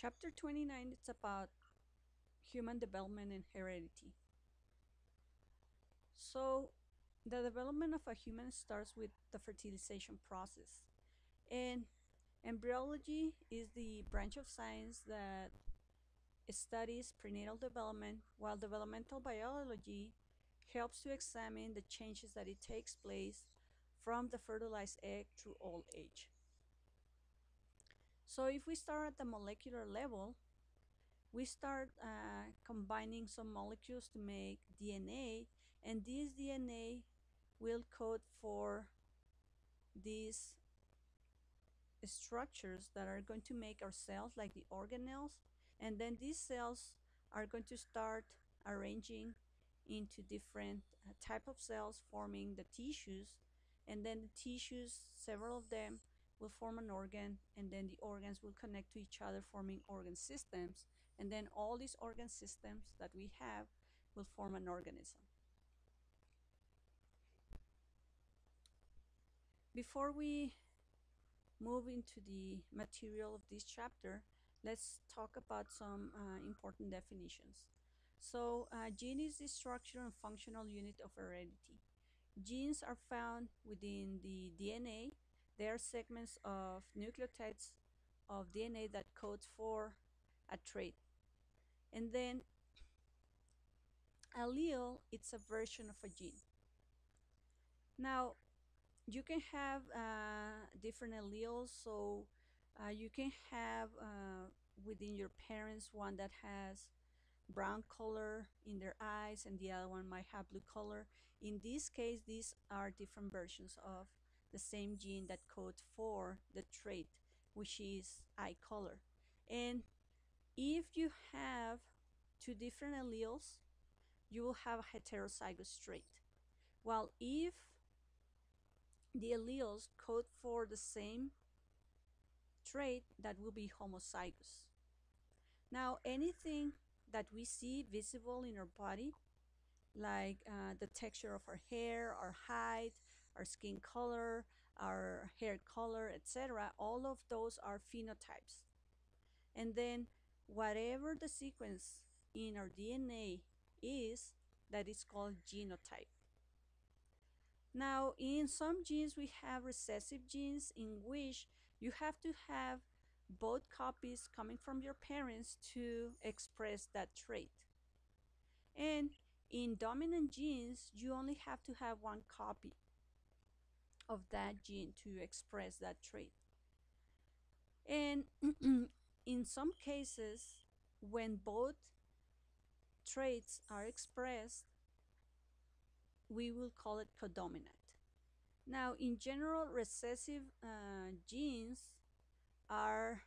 Chapter 29 is about human development and heredity. So, the development of a human starts with the fertilization process. And embryology is the branch of science that studies prenatal development, while developmental biology helps to examine the changes that it takes place from the fertilized egg through old age. So if we start at the molecular level, we start combining some molecules to make DNA, and this DNA will code for these structures that are going to make our cells, like the organelles, and then these cells are going to start arranging into different type of cells, forming the tissues, and then the tissues, several of them, will form an organ, and then the organs will connect to each other, forming organ systems, and then all these organ systems that we have will form an organism. Before we move into the material of this chapter, let's talk about some important definitions. So, gene is the structure and functional unit of heredity. Genes are found within the DNA. They are segments of nucleotides of DNA that codes for a trait. And then allele, it's a version of a gene. Now, you can have different alleles, so you can have within your parents one that has brown color in their eyes and the other one might have blue color. In this case, these are different versions of the same gene that codes for the trait, which is eye color. And if you have two different alleles, you will have a heterozygous trait. While if the alleles code for the same trait, that will be homozygous. Now, anything that we see visible in our body, like the texture of our hair, our height, our skin color, our hair color, etc., all of those are phenotypes. And then whatever the sequence in our DNA is, that is called genotype. Now, in some genes, we have recessive genes in which you have to have both copies coming from your parents to express that trait. And in dominant genes, you only have to have one copy of that gene to express that trait. And in some cases, when both traits are expressed, we will call it codominant. Now, in general, recessive genes are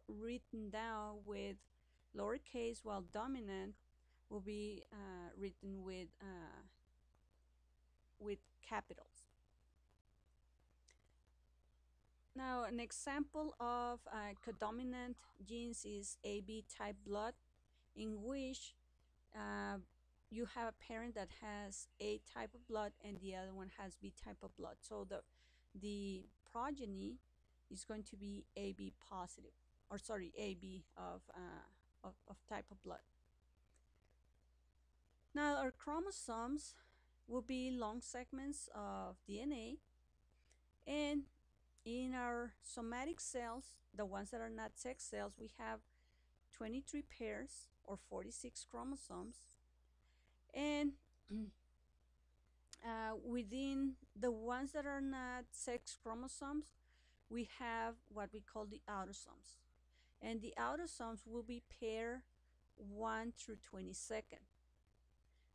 written down with lowercase, while dominant will be written with capitals. Now, an example of codominant genes is AB type blood, in which you have a parent that has A type of blood and the other one has B type of blood. So the progeny is going to be AB positive, or sorry, AB of type of blood. Now, our chromosomes will be long segments of DNA, and in our somatic cells, the ones that are not sex cells, we have 23 pairs or 46 chromosomes. And within the ones that are not sex chromosomes, we have what we call the autosomes. And the autosomes will be pair 1 through 22nd.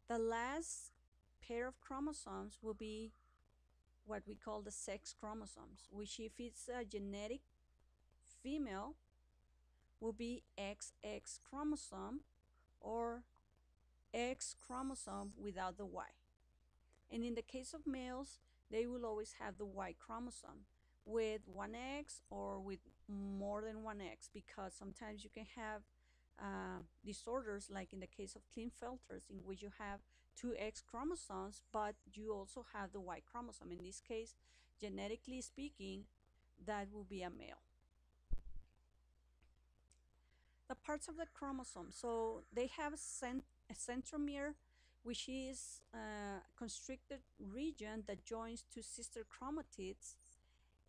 The last pair of chromosomes will be what we call the sex chromosomes, which if it's a genetic female, will be XX chromosome or X chromosome without the Y. And in the case of males, they will always have the Y chromosome with 1X or with more than 1X, because sometimes you can have disorders, like in the case of Klinefelters, in which you have 2X chromosomes, but you also have the Y chromosome. In this case, genetically speaking, that will be a male. the parts of the chromosome. So they have a centromere, which is a constricted region that joins two sister chromatids,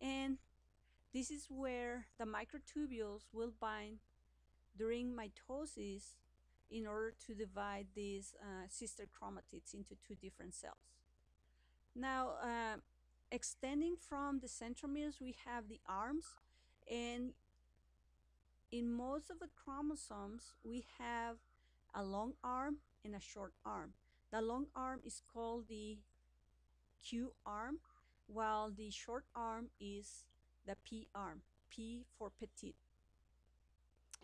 and this is where the microtubules will bind during mitosis in order to divide these sister chromatids into two different cells. Now, extending from the centromeres, we have the arms, and in most of the chromosomes, we have a long arm and a short arm. The long arm is called the Q arm, while the short arm is the P arm, P for petite.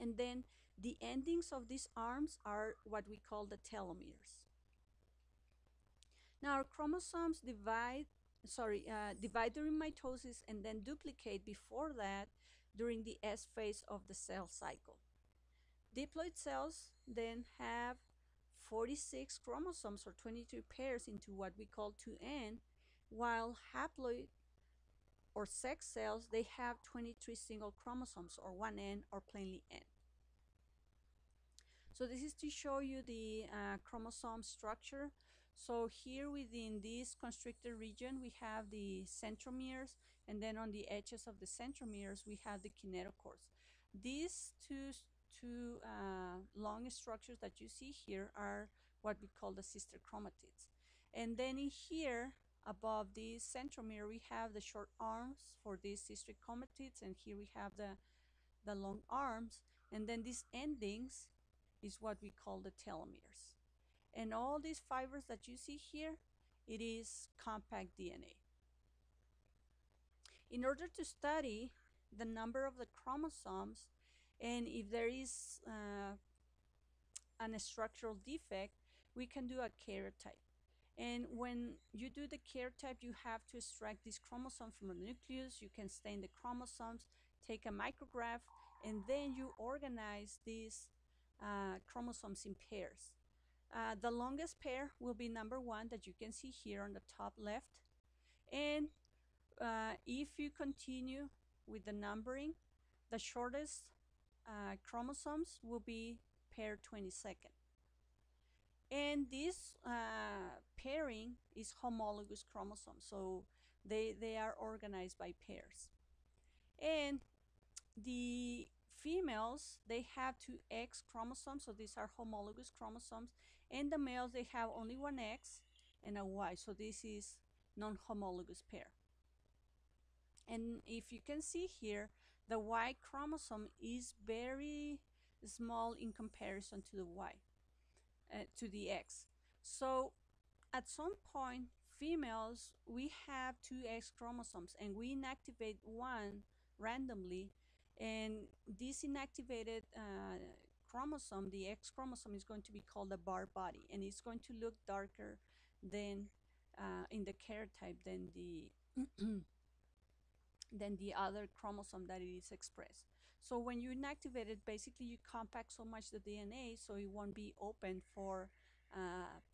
And then the endings of these arms are what we call the telomeres. Now, our chromosomes divide during mitosis and then duplicate before that during the S phase of the cell cycle. Diploid cells then have 46 chromosomes or 22 pairs into what we call 2N, while haploid or sex cells, they have 23 single chromosomes or 1N or plainly N. So this is to show you the chromosome structure. So here within this constricted region, we have the centromeres, and then on the edges of the centromeres, we have the kinetochores. These two long structures that you see here are what we call the sister chromatids. And then in here, above the centromere, we have the short arms for these sister chromatids, and here we have the long arms, and then these endings is what we call the telomeres. And all these fibers that you see here, it is compact DNA. In order to study the number of the chromosomes and if there is a structural defect, we can do a karyotype. And when you do the karyotype, you have to extract this chromosome from the nucleus. You can stain the chromosomes, take a micrograph, and then you organize these chromosomes in pairs. The longest pair will be number 1 that you can see here on the top left. And if you continue with the numbering, the shortest chromosomes will be pair 22nd. And this pairing is homologous chromosomes, so they are organized by pairs. And the females, they have 2 X chromosomes, so these are homologous chromosomes, and the males, they have only 1 X and a Y, so this is non-homologous pair. And if you can see here, the Y chromosome is very small in comparison to the Y, to the X. So at some point, females, we have 2 X chromosomes, and we inactivate one randomly, and this inactivated chromosome, the X chromosome, is going to be called a bar body, and it's going to look darker than in the karyotype than the than the other chromosome that it is expressed. So when you inactivate it, basically you compact so much the DNA so it won't be open for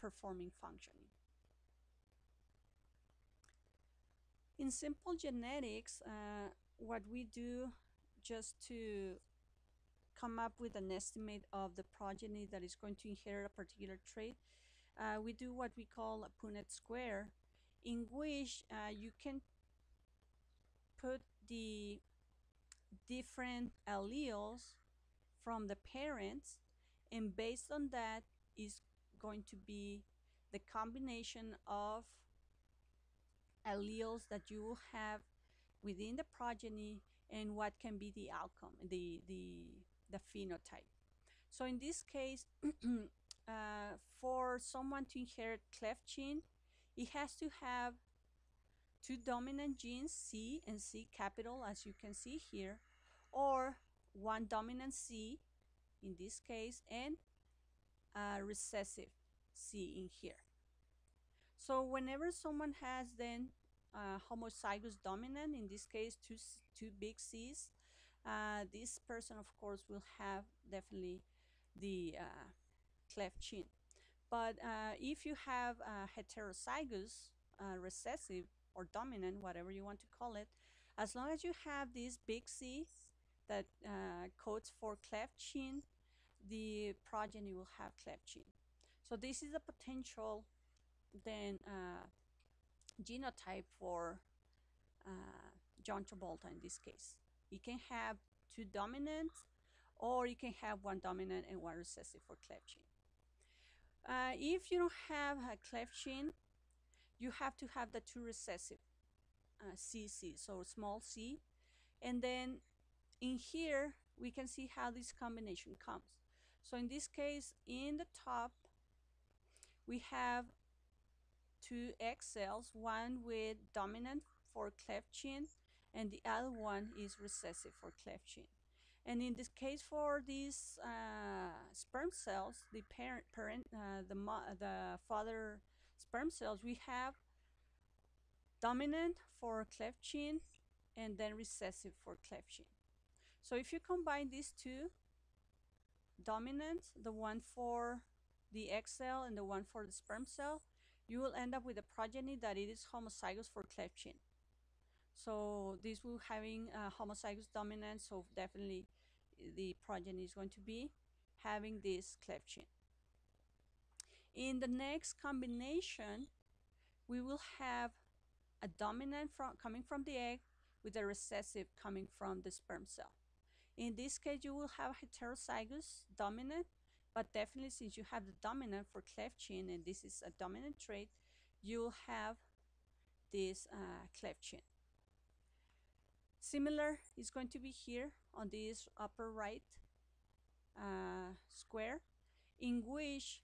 performing functioning. In simple genetics, what we do just to come up with an estimate of the progeny that is going to inherit a particular trait, we do what we call a Punnett square, in which you can put the different alleles from the parents, and based on that is going to be the combination of alleles that you will have within the progeny and what can be the outcome, the phenotype. So in this case, for someone to inherit cleft gene, it has to have 2 dominant genes, C and C capital, as you can see here, or 1 dominant C in this case, and a recessive C in here. So whenever someone has then homozygous dominant, in this case two big C's, this person of course will have definitely the cleft gene. But if you have heterozygous recessive or dominant, whatever you want to call it, as long as you have this big C that codes for cleft gene, the progeny will have cleft gene. So this is a potential then genotype for John Travolta in this case. You can have two dominant, or you can have one dominant and one recessive for cleft gene. If you don't have a cleft gene, you have to have the two recessive CC, so small c. And then in here, we can see how this combination comes. So in this case, in the top, we have two egg cells, one with dominant for cleft gene, and the other one is recessive for cleft gene. And in this case, for these sperm cells, the father sperm cells, we have dominant for cleft gene and then recessive for cleft gene. So if you combine these two, dominant, the one for the egg cell and the one for the sperm cell, you will end up with a progeny that it is homozygous for cleft gene. So this will having homozygous dominant, so definitely the progeny is going to be having this cleft gene. In the next combination, we will have a dominant coming from the egg with a recessive coming from the sperm cell. In this case, you will have heterozygous dominant, but definitely since you have the dominant for cleft gene, and this is a dominant trait, you will have this cleft gene. Similar is going to be here on this upper right square, in which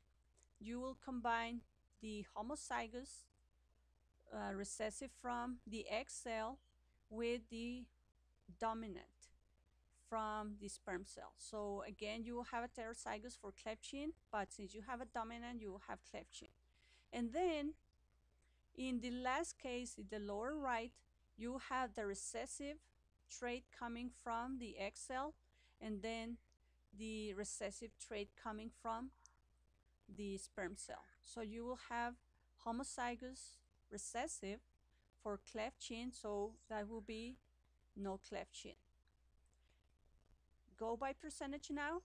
you will combine the homozygous recessive from the egg cell with the dominant from the sperm cell. So again, you will have a heterozygous for cleft gene, but since you have a dominant, you will have cleft gene. And then in the last case, in the lower right, you have the recessive trait coming from the egg cell, and then the recessive trait coming from the sperm cell. So you will have homozygous recessive for cleft gene, so that will be no cleft gene. Go by percentage now.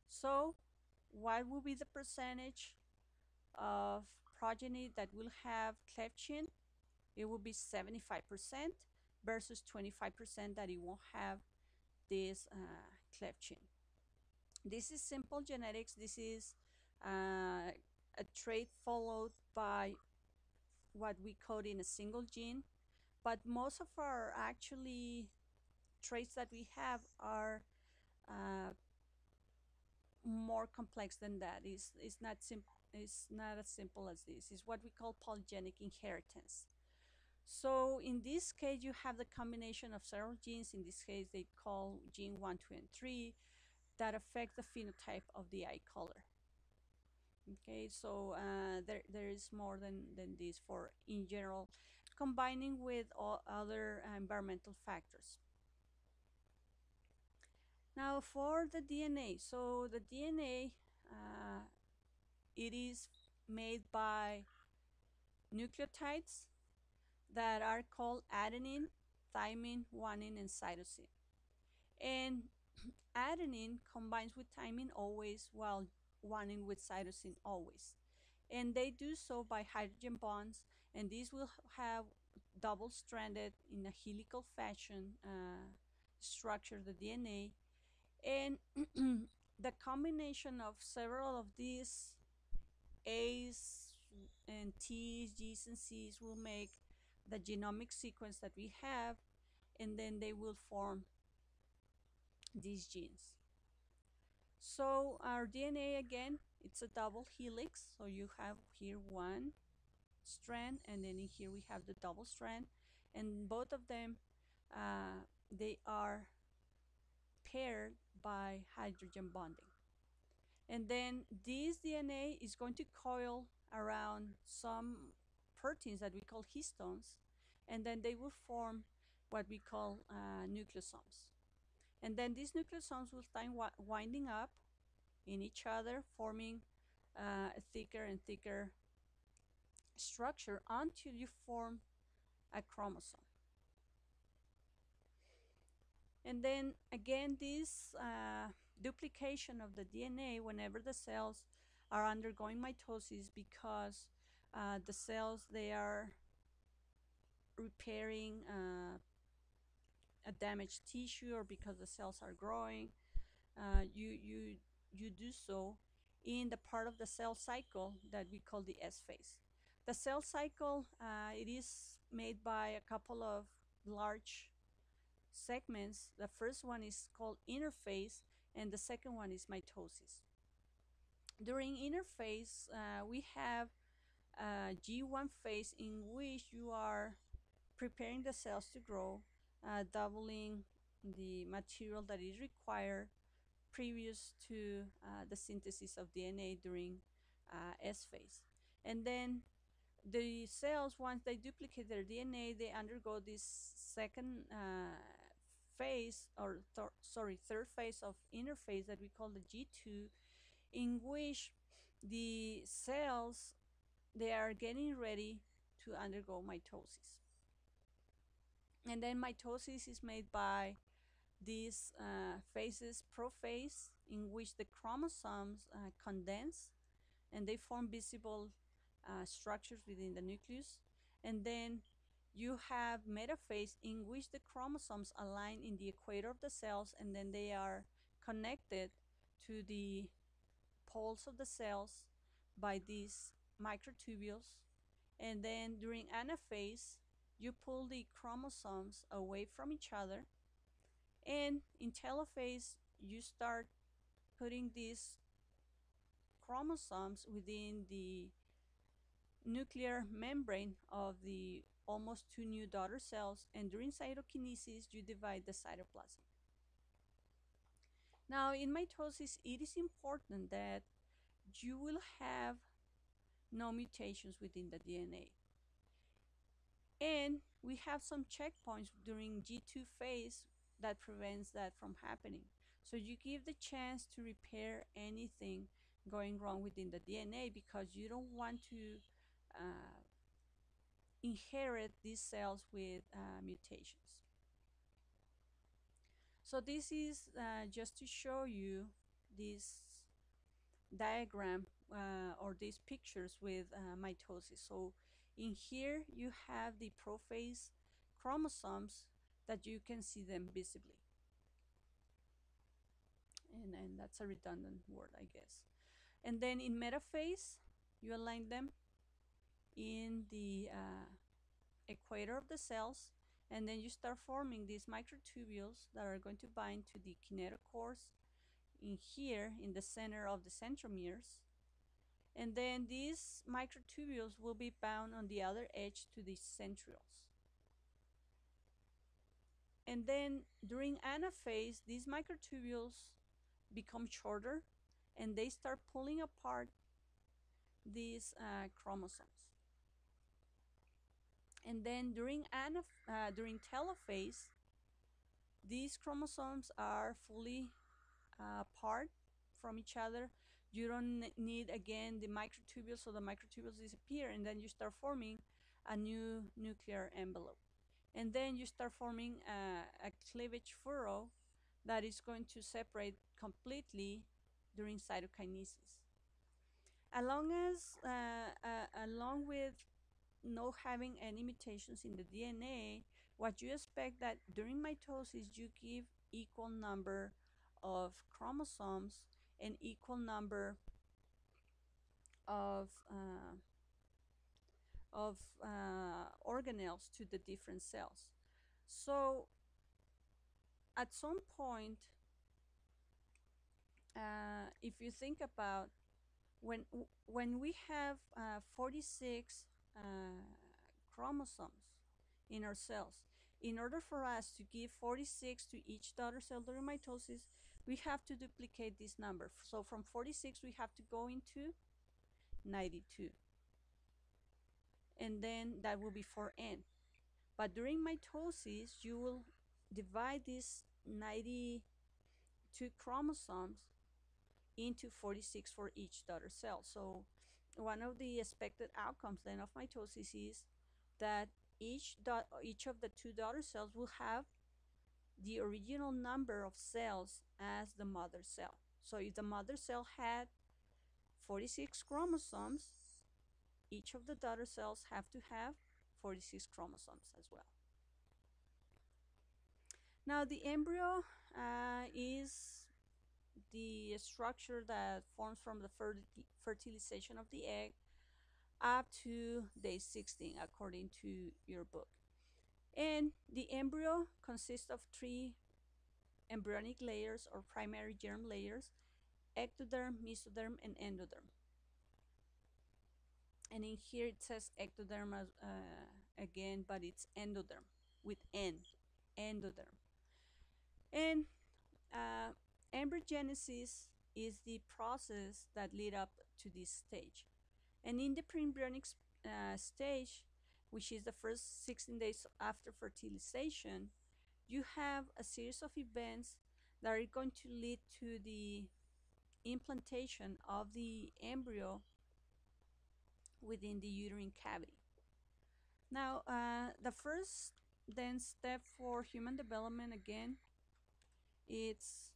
So what will be the percentage of progeny that will have cleft gene? It will be 75% versus 25% that it won't have this cleft gene. This is simple genetics. This is a trait followed by what we code in a single gene, but most of our actually traits that we have are more complex than that. It's not as simple as this. It's what we call polygenic inheritance. So in this case, you have the combination of several genes. In this case, they call gene 1, 2, and 3 that affect the phenotype of the eye color. Okay, so there is more than this for, in general, combining with all other environmental factors. Now for the DNA, so the DNA, it is made by nucleotides that are called adenine, thymine, guanine, and cytosine. And adenine combines with thymine always, while guanine with cytosine always. And they do so by hydrogen bonds, and these will have double-stranded in a helical fashion structure, the DNA. And the combination of several of these A's and T's, G's, and C's will make the genomic sequence that we have, and then they will form these genes. So our DNA, again, it's a double helix. So you have here one strand, and then in here we have the double strand, and both of them, they are paired by hydrogen bonding. And then this DNA is going to coil around some proteins that we call histones, and then they will form what we call nucleosomes. And then these nucleosomes will start winding up in each other, forming a thicker and thicker structure until you form a chromosome. And then again, this duplication of the DNA whenever the cells are undergoing mitosis, because the cells, they are repairing a damaged tissue, or because the cells are growing. You do so in the part of the cell cycle that we call the S phase. The cell cycle, it is made by a couple of large segments. The first one is called interphase, and the second one is mitosis. During interphase, we have G1 phase, in which you are preparing the cells to grow, doubling the material that is required previous to the synthesis of DNA during S phase. And then the cells, once they duplicate their DNA, they undergo this second phase, or third phase of interphase, that we call the G2, in which the cells, they are getting ready to undergo mitosis. And then mitosis is made by these phases: prophase, in which the chromosomes condense and they form visible structures within the nucleus. And then you have metaphase, in which the chromosomes align in the equator of the cells, and then they are connected to the poles of the cells by these microtubules. And then during anaphase, you pull the chromosomes away from each other. And in telophase, you start putting these chromosomes within the nuclear membrane of the almost two new daughter cells. And during cytokinesis, you divide the cytoplasm. Now, in mitosis, it is important that you will have no mutations within the DNA. And we have some checkpoints during G2 phase that prevents that from happening. So you give the chance to repair anything going wrong within the DNA, because you don't want to inherit these cells with mutations. So this is just to show you this diagram or these pictures with mitosis. So in here you have the prophase chromosomes that you can see them visibly. And that's a redundant word, I guess. And then in metaphase, you align them in the equator of the cells, and then you start forming these microtubules that are going to bind to the kinetochores in here in the center of the centromeres. And then these microtubules will be bound on the other edge to the centrioles. And then during anaphase, these microtubules become shorter, and they start pulling apart these chromosomes. And then during telophase, these chromosomes are fully apart from each other. You don't need again the microtubules, so the microtubules disappear, and then you start forming a new nuclear envelope. And then you start forming a cleavage furrow that is going to separate completely during cytokinesis. Along with no having any mutations in the DNA, what you expect that during mitosis you give equal number of chromosomes and equal number of organelles to the different cells. So at some point, if you think about when we have 46 chromosomes in our cells, in order for us to give 46 to each daughter cell during mitosis, we have to duplicate this number. So from 46, we have to go into 92. And then that will be for n. But during mitosis, you will divide these 92 chromosomes into 46 for each daughter cell. So one of the expected outcomes then of mitosis is that each of the two daughter cells will have the original number of cells as the mother cell. So if the mother cell had 46 chromosomes, each of the daughter cells have to have 46 chromosomes as well. Now the embryo is the structure that forms from the fertilization of the egg up to day 16 according to your book. And the embryo consists of 3 embryonic layers or primary germ layers: ectoderm, mesoderm, and endoderm. And in here it says ectoderm again, but it's endoderm with N, endoderm. And embryogenesis is the process that lead up to this stage. And in the preembryonic stage, which is the first 16 days after fertilization, you have a series of events that are going to lead to the implantation of the embryo within the uterine cavity. Now, the first then step for human development again, it's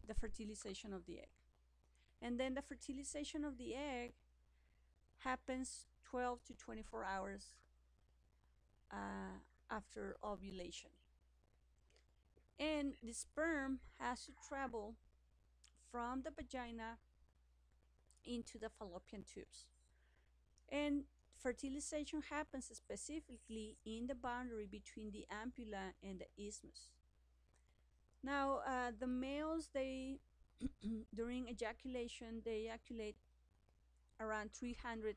the fertilization of the egg. And then the fertilization of the egg happens 12 to 24 hours after ovulation. And the sperm has to travel from the vagina into the fallopian tubes. And fertilization happens specifically in the boundary between the ampulla and the isthmus. Now, the males, they during ejaculation, they ejaculate around 300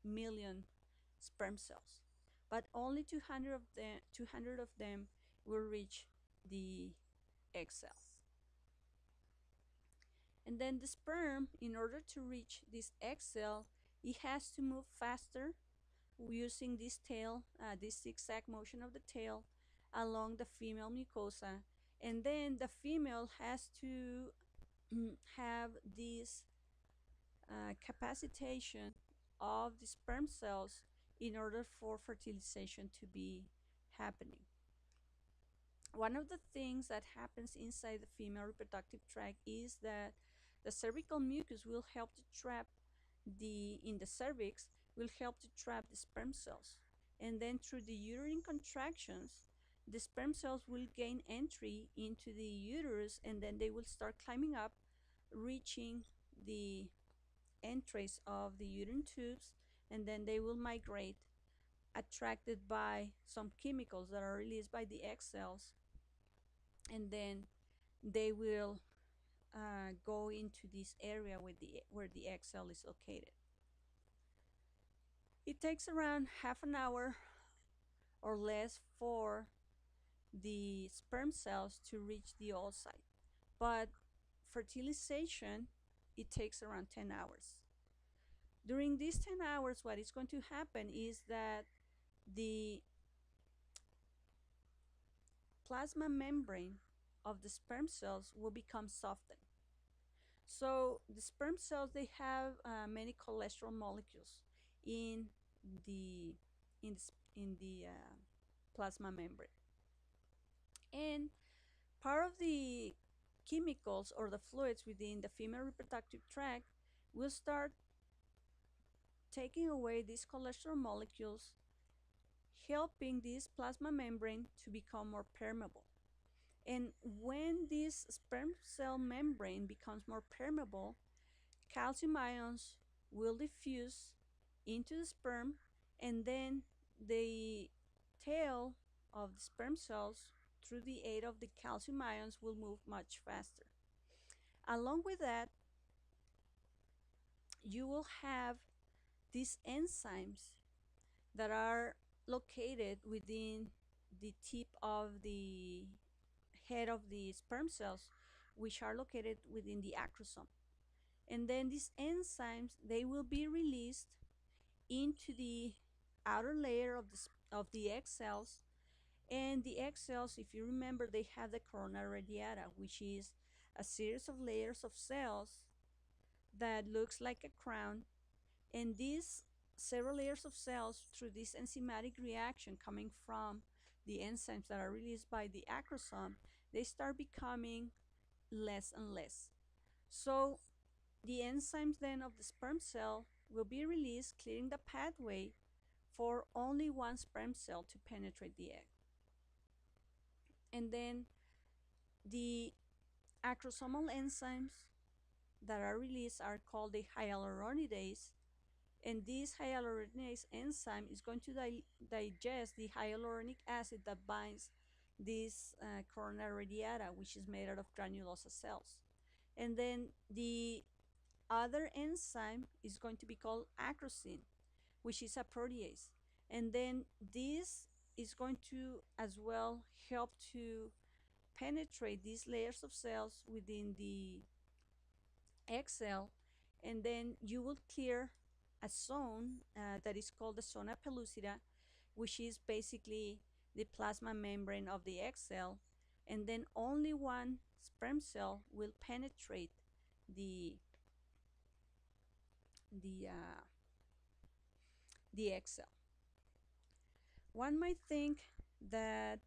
million sperm cells, but only 200 of them will reach the egg cell. And then the sperm, in order to reach this egg cell, it has to move faster using this tail, this zigzag motion of the tail along the female mucosa. And then the female has to have this capacitation of the sperm cells in order for fertilization to be happening. One of the things that happens inside the female reproductive tract is that the cervical mucus will help to trap in the cervix will help to trap the sperm cells. And then through the uterine contractions, the sperm cells will gain entry into the uterus, and then they will start climbing up, reaching the entrance of the uterine tubes, and then they will migrate, attracted by some chemicals that are released by the egg cells, and then they will go into this area where the egg cell is located. It takes around half an hour or less for the sperm cells to reach the oocyte, but fertilization, it takes around 10 hours. During these 10 hours, what is going to happen is that the plasma membrane of the sperm cells will become softened. So the sperm cells, they have many cholesterol molecules in the plasma membrane, and part of the chemicals or the fluids within the female reproductive tract will start taking away these cholesterol molecules, helping this plasma membrane to become more permeable. And when this sperm cell membrane becomes more permeable, calcium ions will diffuse into the sperm, and then the tail of the sperm cells, through the aid of the calcium ions, will move much faster. Along with that, you will have these enzymes that are located within the tip of the head of the sperm cells, which are located within the acrosome. And then these enzymes, they will be released into the outer layer of the egg cells. And the egg cells, if you remember, they have the corona radiata, which is a series of layers of cells that looks like a crown. And these several layers of cells, through this enzymatic reaction coming from the enzymes that are released by the acrosome, they start becoming less and less. So the enzymes then of the sperm cell will be released, clearing the pathway for only one sperm cell to penetrate the egg. And then the acrosomal enzymes that are released are called the hyaluronidase, and this hyaluronidase enzyme is going to digest the hyaluronic acid that binds this corona radiata, which is made out of granulosa cells. And then the other enzyme is going to be called acrosin, which is a protease. And then this is going to as well help to penetrate these layers of cells within the egg cell, and then you will clear a zone that is called the zona pellucida, which is basically the plasma membrane of the egg cell, and then only one sperm cell will penetrate the the uh, the egg cell. One might think that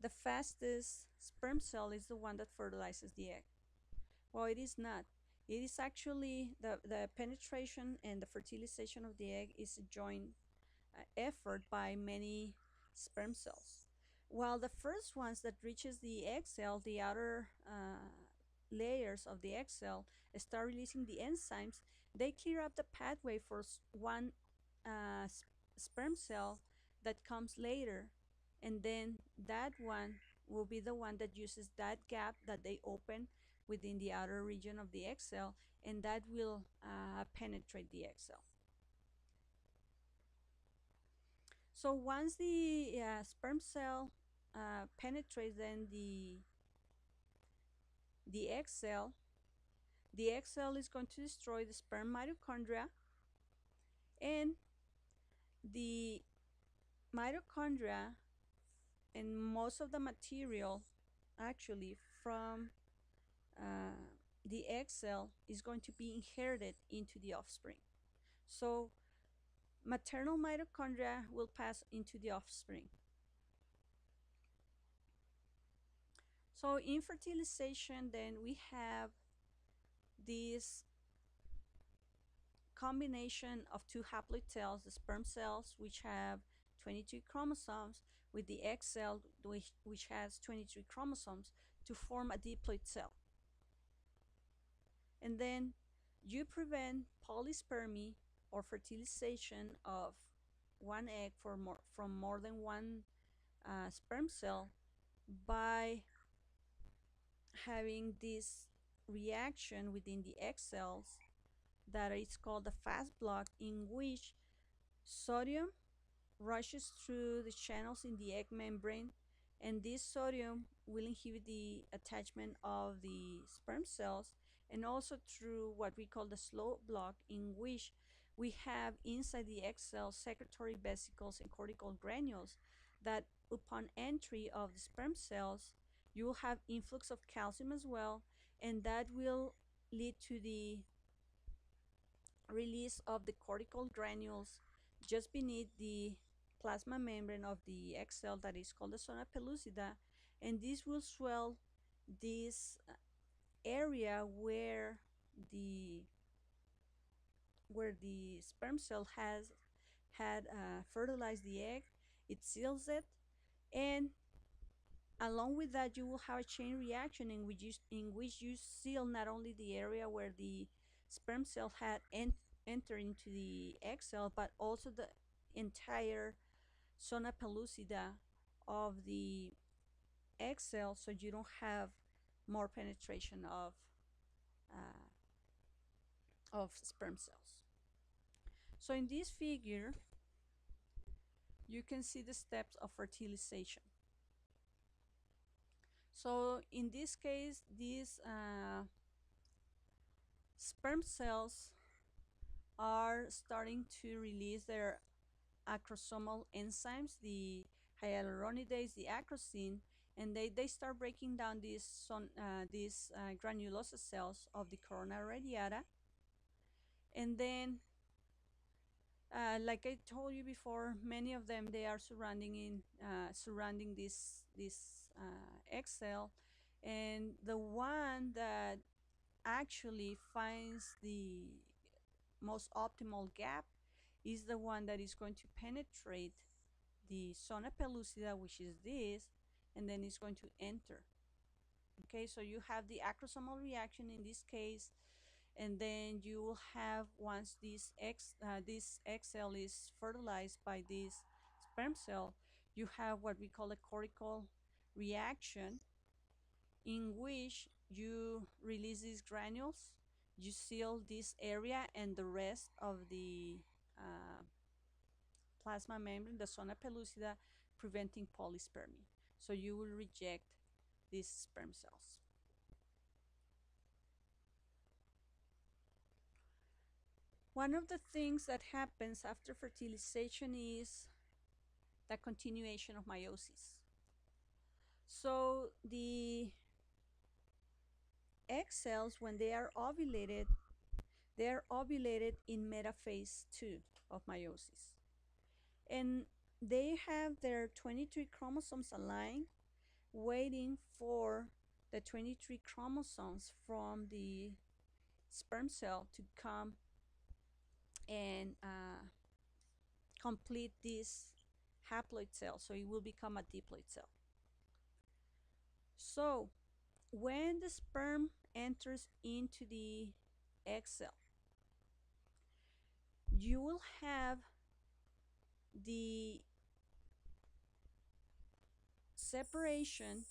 the fastest sperm cell is the one that fertilizes the egg. Well, it is not. It is actually the penetration and the fertilization of the egg is a joint effort by many sperm cells. While the first ones that reaches the egg cell, the outer layers of the egg cell, start releasing the enzymes, they clear up the pathway for one sperm cell that comes later, and then that one will be the one that uses that gap that they open within the outer region of the egg cell, and that will penetrate the egg cell. So once the sperm cell penetrates then the egg cell is going to destroy the sperm mitochondria, and the mitochondria and most of the material actually from the egg cell is going to be inherited into the offspring. So maternal mitochondria will pass into the offspring. So in fertilization, then we have this combination of two haploid cells, the sperm cells, which have 22 chromosomes, with the egg cell, which has 23 chromosomes, to form a diploid cell. And then you prevent polyspermy or fertilization of one egg from more than one sperm cell by having this reaction within the egg cells that is called the fast block, in which sodium rushes through the channels in the egg membrane, and this sodium will inhibit the attachment of the sperm cells, and also through what we call the slow block, in which we have inside the egg cell secretory vesicles and cortical granules that upon entry of the sperm cells you will have influx of calcium as well, and that will lead to the release of the cortical granules just beneath the plasma membrane of the egg cell that is called the zona pellucida, and this will swell this area the where the sperm cell had fertilized the egg. It seals it, and along with that you will have a chain reaction in which you seal not only the area where the sperm cell had entered into the egg cell, but also the entire zona pellucida of the egg cell, so you don't have more penetration of sperm cells. So in this figure, you can see the steps of fertilization. So in this case, these sperm cells are starting to release their acrosomal enzymes, the hyaluronidase, the acrosin, and they start breaking down these granulosa cells of the corona radiata. And then Like I told you before, many of them they are surrounding this egg cell, and the one that actually finds the most optimal gap is the one that is going to penetrate the zona pellucida, which is this, and then it's going to enter. Okay, so you have the acrosomal reaction in this case, and then you will have, once this egg cell is fertilized by this sperm cell, you have what we call a cortical reaction, in which you release these granules, you seal this area and the rest of the uh, plasma membrane, the zona pellucida, preventing polyspermy. So you will reject these sperm cells. One of the things that happens after fertilization is the continuation of meiosis. So the egg cells, when they are ovulated in Metaphase II of meiosis. And they have their 23 chromosomes aligned, waiting for the 23 chromosomes from the sperm cell to come and complete this haploid cell, so it will become a diploid cell. So when the sperm enters into the egg cell, you will have the separation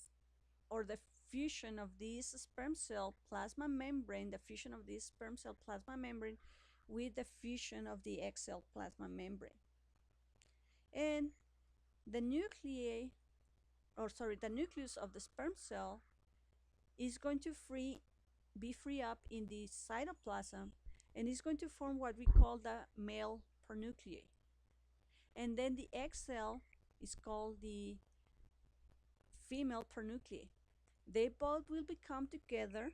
or the fusion of this sperm cell plasma membrane, the fusion of this sperm cell plasma membrane with the fusion of the egg cell plasma membrane. And the the nucleus of the sperm cell is going to be free up in the cytoplasm, and is going to form what we call the male pernuclei. And then the egg cell is called the female pernuclei. They both will become together.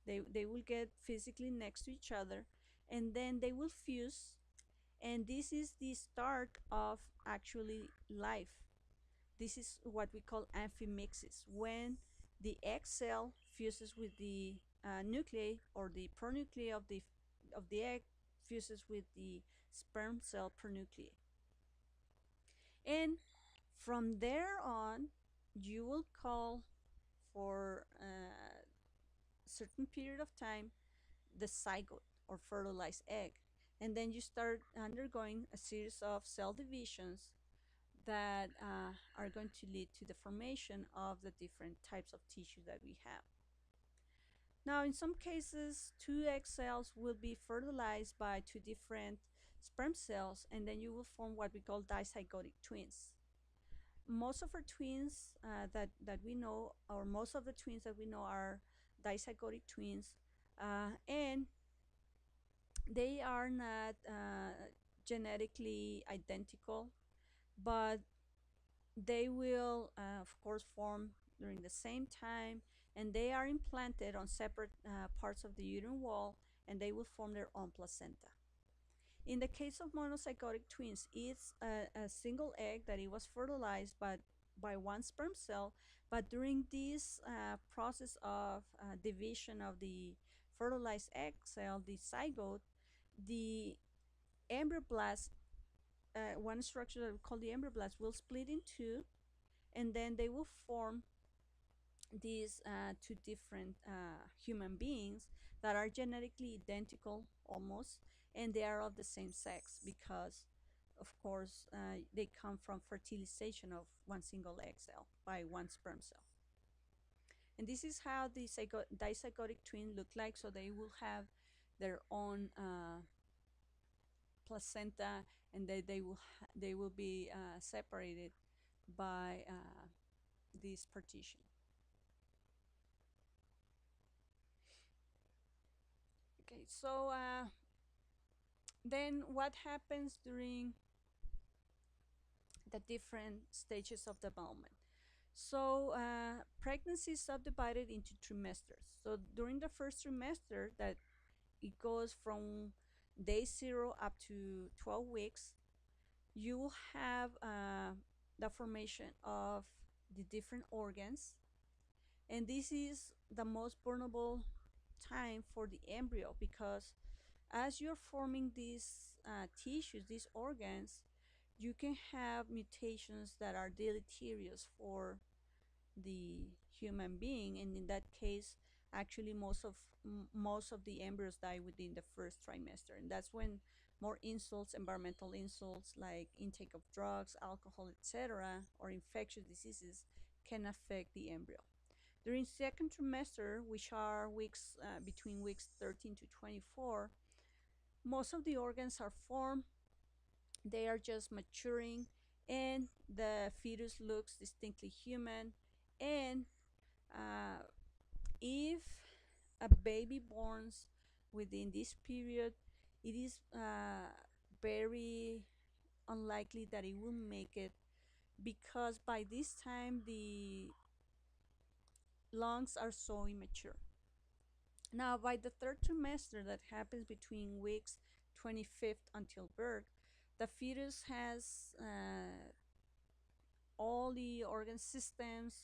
They will get physically next to each other, and then they will fuse, and this is the start of actually life. This is what we call amphimixis, when the egg cell fuses with the nuclei, or the pernuclei of the egg fuses with the sperm cell pernuclei. And from there on, you will call for a certain period of time the zygote, or fertilized egg. And then you start undergoing a series of cell divisions that are going to lead to the formation of the different types of tissue that we have. Now, in some cases, two egg cells will be fertilized by two different sperm cells, and then you will form what we call dizygotic twins. Most of our twins that we know, or most of the twins that we know, are dizygotic twins, and they are not genetically identical, but they will, of course, form during the same time, and they are implanted on separate parts of the uterine wall, and they will form their own placenta. In the case of monozygotic twins, it's a single egg that it was fertilized by one sperm cell, but during this process of division of the fertilized egg cell, the zygote, the embryoblast, one structure that we call the embryoblast, will split in two, and then they will form these two different human beings that are genetically identical almost, and they are of the same sex because, of course, they come from fertilization of one single egg cell by one sperm cell. And this is how the dizygotic twin look like. So they will have their own placenta, and they will be separated by this partition. Okay, so then what happens during the different stages of development? So pregnancy is subdivided into trimesters. So during the first trimester, that it goes from day 0 up to 12 weeks, you will have the formation of the different organs, and this is the most vulnerable time for the embryo, because as you're forming these tissues, these organs, you can have mutations that are deleterious for the human being, and in that case, actually most of the embryos die within the first trimester, and that's when more insults, environmental insults like intake of drugs, alcohol, etc., or infectious diseases can affect the embryo. During second trimester, which are weeks between weeks 13 to 24, most of the organs are formed. They are just maturing, and the fetus looks distinctly human. And uh, if a baby borns within this period, it is very unlikely that it will make it, because by this time the lungs are so immature. Now, by the third trimester, that happens between weeks 25th until birth, the fetus has all the organ systems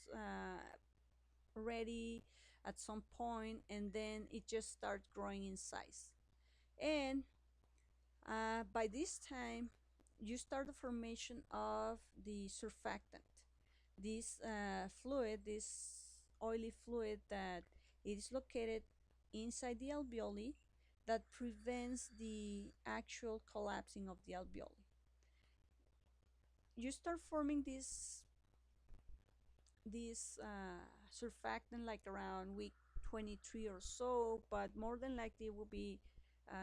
ready at some point, and then it just starts growing in size. And by this time, you start the formation of the surfactant, this fluid, this oily fluid that is located inside the alveoli that prevents the actual collapsing of the alveoli. You start forming this surfactant like around week 23 or so, but more than likely it will be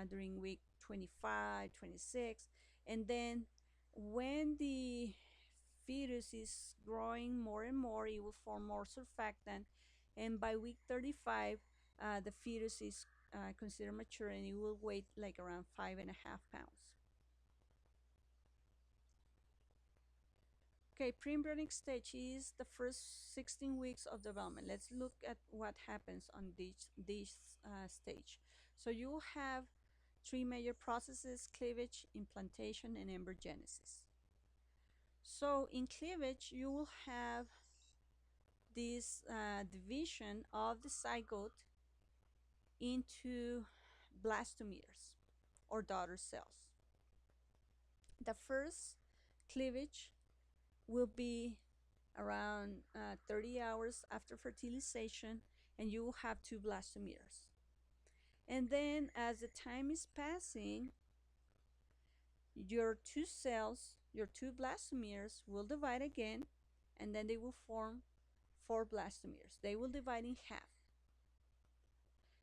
during week 25, 26. And then when the fetus is growing more and more, it will form more surfactant. And by week 35, the fetus is considered mature, and it will weigh like around 5.5 pounds. Okay, preembryonic stage is the first 16 weeks of development. Let's look at what happens on this stage. So you have three major processes: cleavage, implantation, and embryogenesis. So in cleavage, you will have this division of the zygote into blastomeres, or daughter cells. The first cleavage will be around 30 hours after fertilization, and you will have two blastomeres. And then as the time is passing, your two cells, your two blastomeres, will divide again, and then they will form four blastomeres. They will divide in half.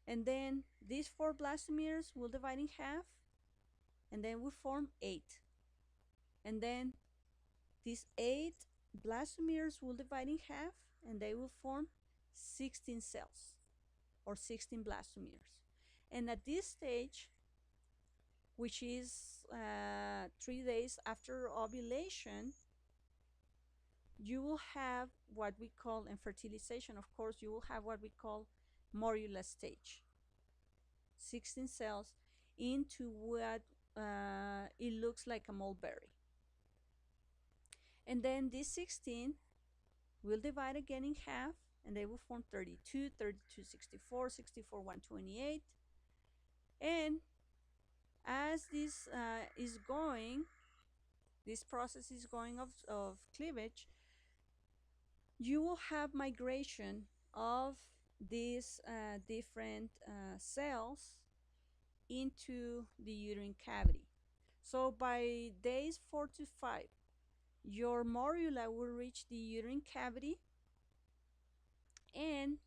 And then these four blastomeres will divide in half, and then will form eight. And then these eight blastomeres will divide in half, and they will form 16 cells, or 16 blastomeres. And at this stage, which is 3 days after ovulation, you will have what we call, in fertilization, of course, you will have what we call morula stage. 16 cells into what it looks like a mulberry. And then these 16 will divide again in half, and they will form 32, 32, 64, 64, 128. And as this is going, this process is going of cleavage, you will have migration of these different cells into the uterine cavity. So by days 4 to 5, your morula will reach the uterine cavity, and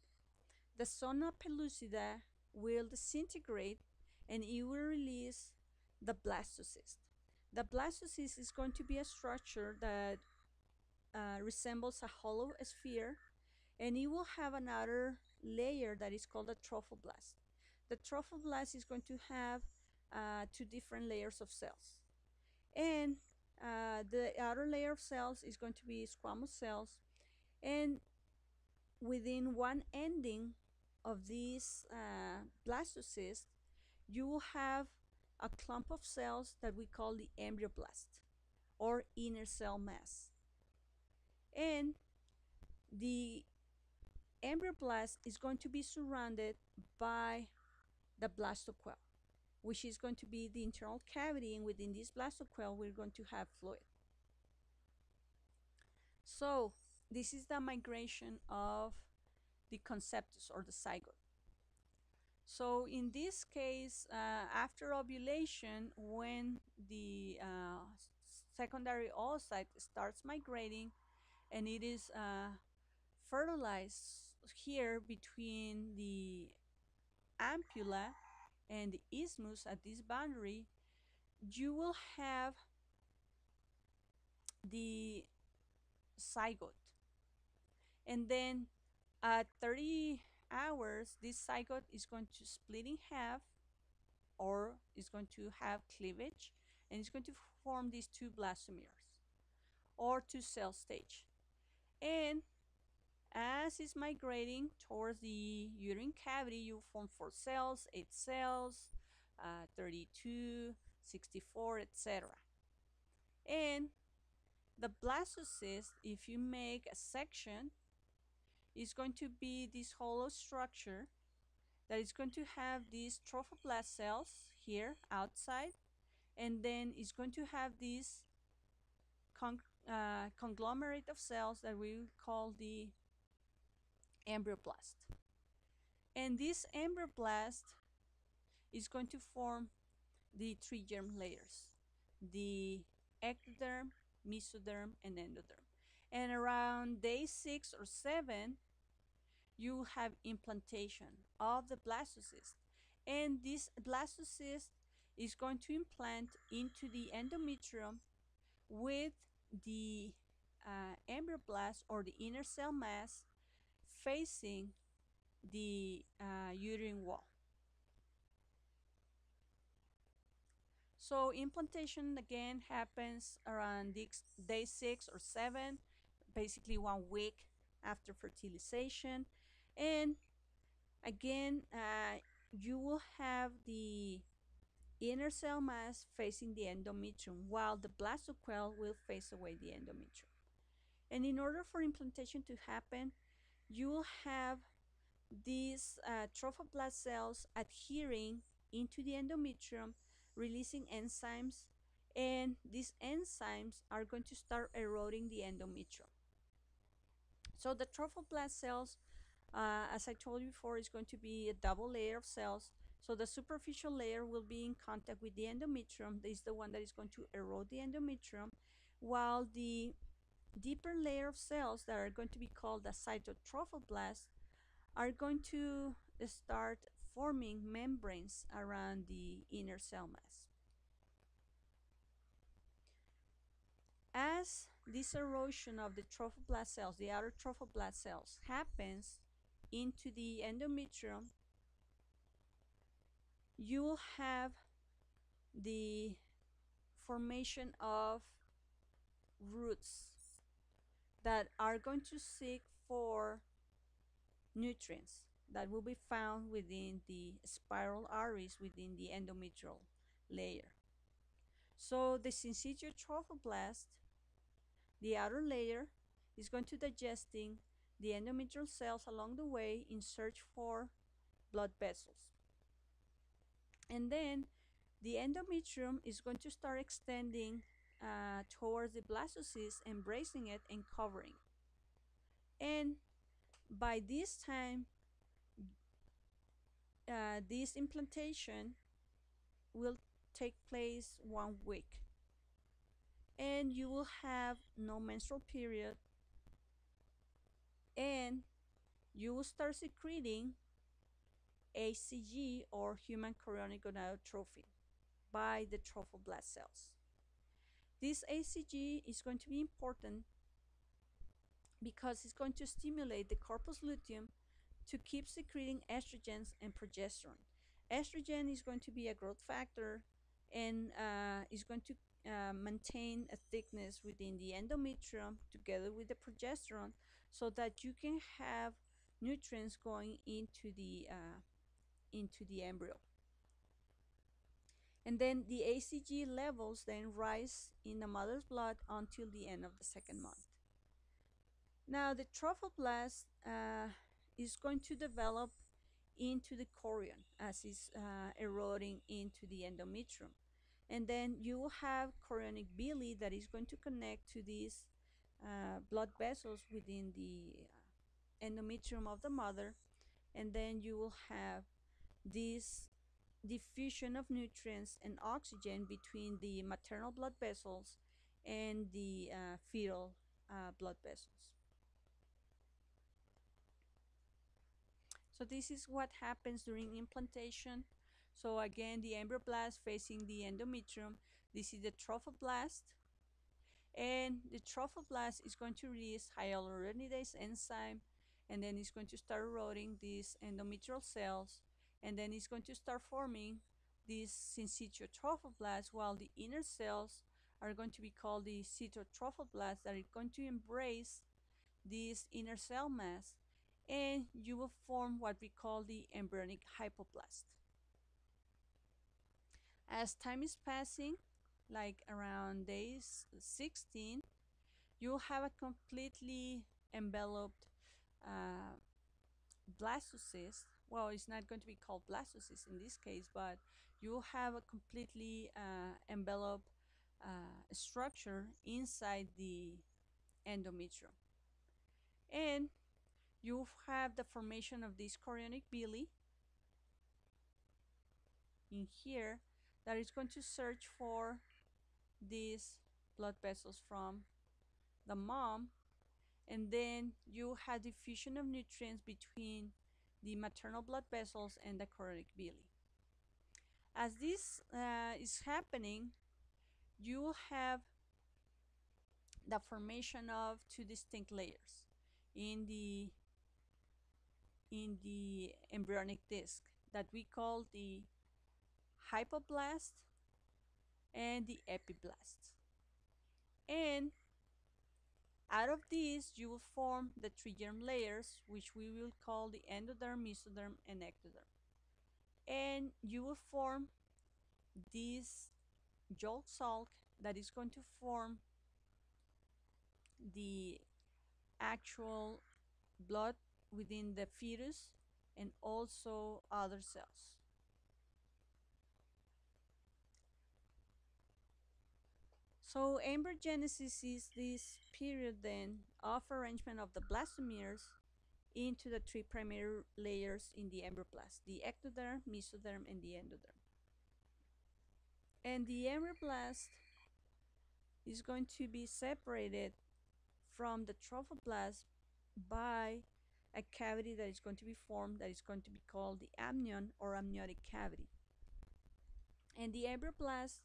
the zona pellucida will disintegrate, and it will release the blastocyst. The blastocyst is going to be a structure that resembles a hollow sphere, and it will have another layer that is called a trophoblast. The trophoblast is going to have two different layers of cells, and the outer layer of cells is going to be squamous cells, and within one ending of this blastocyst, you will have a clump of cells that we call the embryoblast or inner cell mass. And the embryoblast is going to be surrounded by the blastoquel, which is going to be the internal cavity, and within this blastoquel we're going to have fluid. So this is the migration of the conceptus or the zygote. So in this case, after ovulation, when the secondary oocyte starts migrating and it is fertilized here between the ampulla and the isthmus at this boundary, you will have the zygote. And then at 30 hours, this zygote is going to split in half, or is going to have cleavage, and it's going to form these two blastomeres or two cell stage. And as it's migrating towards the uterine cavity, you form 4 cells, 8 cells, 32, 64, etc. And the blastocyst, if you make a section, is going to be this hollow structure that is going to have these trophoblast cells here outside, and then it's going to have this conglomerate of cells that we call the embryoblast. And this embryoblast is going to form the 3 germ layers, the ectoderm, mesoderm, and endoderm. And around day 6 or 7, you have implantation of the blastocyst. And this blastocyst is going to implant into the endometrium with the embryoblast or the inner cell mass facing the uterine wall. So implantation again happens around day 6 or 7, basically 1 week after fertilization. And again, you will have the inner cell mass facing the endometrium, while the blastoquel will face away the endometrium. And in order for implantation to happen, you will have these trophoblast cells adhering into the endometrium, releasing enzymes, and these enzymes are going to start eroding the endometrium. So the trophoblast cells, as I told you before, is going to be a double layer of cells. So the superficial layer will be in contact with the endometrium. This is the one that is going to erode the endometrium, while the deeper layer of cells that are going to be called the cytotrophoblast are going to start forming membranes around the inner cell mass. As this erosion of the trophoblast cells, the outer trophoblast cells, happens into the endometrium, you will have the formation of roots that are going to seek for nutrients that will be found within the spiral arteries within the endometrial layer. So the syncytial trophoblast, the outer layer, is going to digesting the endometrial cells along the way in search for blood vessels. And then the endometrium is going to start extending towards the blastocyst, embracing it and covering. And by this time, this implantation will take place 1 week. And you will have no menstrual period, and you will start secreting HCG or human chorionic gonadotrophin by the trophoblast cells. This HCG is going to be important because it's going to stimulate the corpus luteum to keep secreting estrogens and progesterone. Estrogen is going to be a growth factor and is going to maintain a thickness within the endometrium together with the progesterone, so that you can have nutrients going into the embryo. And then the ACG levels then rise in the mother's blood until the end of the second month. Now the trophoblast is going to develop into the chorion as it's eroding into the endometrium. And then you will have chorionic villi that is going to connect to these blood vessels within the endometrium of the mother. And then you will have this diffusion of nutrients and oxygen between the maternal blood vessels and the fetal blood vessels. So this is what happens during implantation. So again, the embryoblast facing the endometrium. This is the trophoblast. And the trophoblast is going to release hyaluronidase enzyme, and then it's going to start eroding these endometrial cells, and then it's going to start forming these syncytial trophoblasts, while the inner cells are going to be called the cytotrophoblasts that are going to embrace this inner cell mass, and you will form what we call the embryonic hypoblast. As time is passing, like around day 16, you'll have a completely enveloped uh, blastocyst. Well, it's not going to be called blastocyst in this case, but you'll have a completely enveloped structure inside the endometrium. And you have the formation of this chorionic villi in here that is going to search for these blood vessels from the mom, and then you have diffusion of nutrients between the maternal blood vessels and the chorionic villi. As this is happening, you have the formation of two distinct layers in the embryonic disc that we call the hypoblast and the epiblast. And out of these, you will form the three germ layers, which we will call the endoderm, mesoderm, and ectoderm. And you will form this yolk sulc that is going to form the actual blood within the fetus and also other cells. So embryogenesis is this period then of arrangement of the blastomeres into the three primary layers in the embryoblast: the ectoderm, mesoderm, and the endoderm. And the embryoblast is going to be separated from the trophoblast by a cavity that is going to be formed that is going to be called the amnion or amniotic cavity. And the embryoblast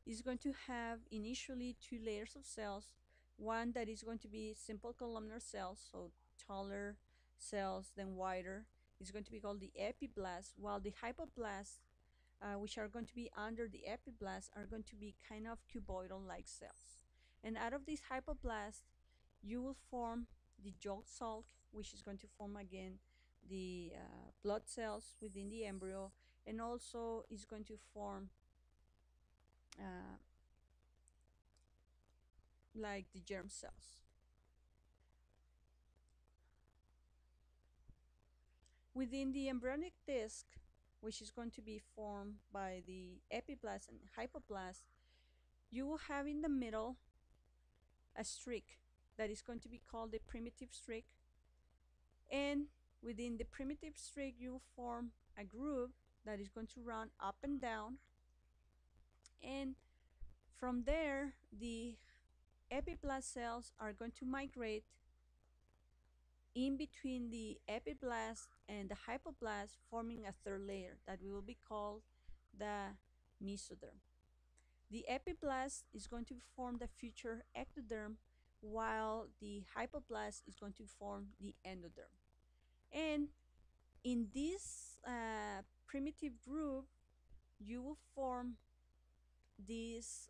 is going to have initially two layers of cells, one that is going to be simple columnar cells, so taller cells, then wider, is going to be called the epiblast, while the hypoblast, which are going to be under the epiblast, are going to be kind of cuboidal-like cells. And out of this hypoblast, you will form the yolk sulc, which is going to form again the blood cells within the embryo, and also is going to form like the germ cells. Within the embryonic disc, which is going to be formed by the epiblast and hypoblast, you will have in the middle a streak that is going to be called the primitive streak. And within the primitive streak, you will form a groove that is going to run up and down. And from there, the epiblast cells are going to migrate in between the epiblast and the hypoblast, forming a third layer that will be called the mesoderm. The epiblast is going to form the future ectoderm, while the hypoblast is going to form the endoderm. And in this primitive groove, you will form this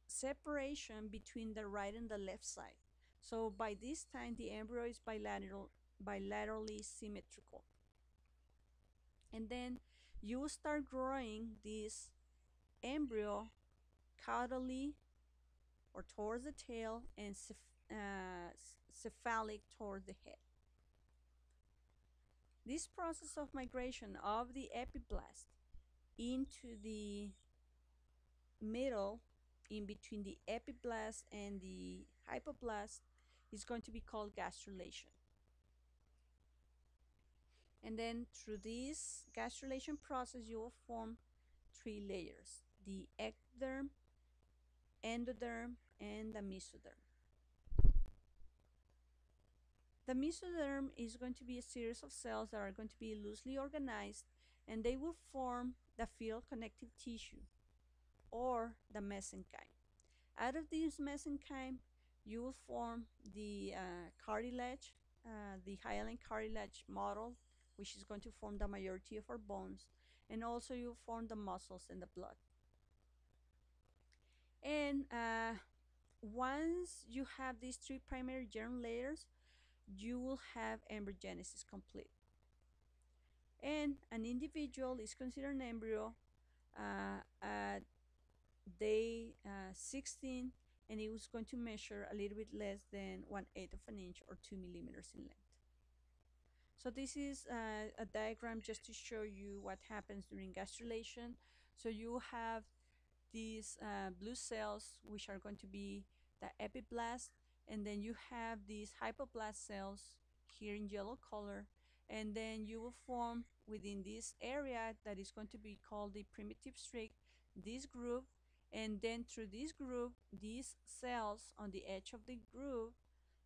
separation between the right and the left side. So by this time, the embryo is bilaterally symmetrical. And then you will start growing this embryo caudally or towards the tail and cephalic toward the head. This process of migration of the epiblast into the middle, in between the epiblast and the hypoblast, is going to be called gastrulation. And then through this gastrulation process, you will form three layers: the ectoderm, endoderm, and the mesoderm. The mesoderm is going to be a series of cells that are going to be loosely organized, and they will form the fetal connective tissue, or the mesenchyme. Out of this mesenchyme, you will form the cartilage, the hyaline cartilage model, which is going to form the majority of our bones, and also you will form the muscles and the blood. And once you have these three primary germ layers, you will have embryogenesis complete. And an individual is considered an embryo at day 16, and it was going to measure a little bit less than 1/8 of an inch or 2 millimeters in length. So this is a diagram just to show you what happens during gastrulation. So you have these blue cells, which are going to be the epiblast, and then you have these hypoblast cells here in yellow color, and then you will form within this area that is going to be called the primitive streak, this groove, and then through this groove, these cells on the edge of the groove,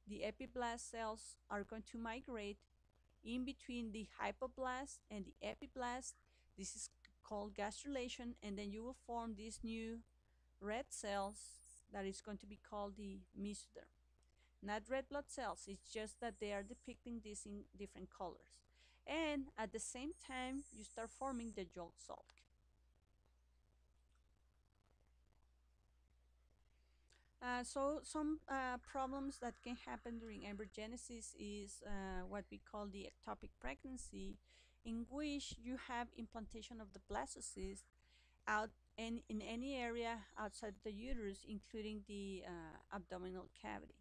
the epiblast cells are going to migrate in between the hypoblast and the epiblast. This is called gastrulation, and then you will form these new red cells that is going to be called the mesoderm. Not red blood cells, it's just that they are depicting this in different colors. And at the same time, you start forming the yolk sac. So some problems that can happen during embryogenesis is what we call the ectopic pregnancy, in which you have implantation of the blastocyst out in any area outside the uterus, including the abdominal cavity.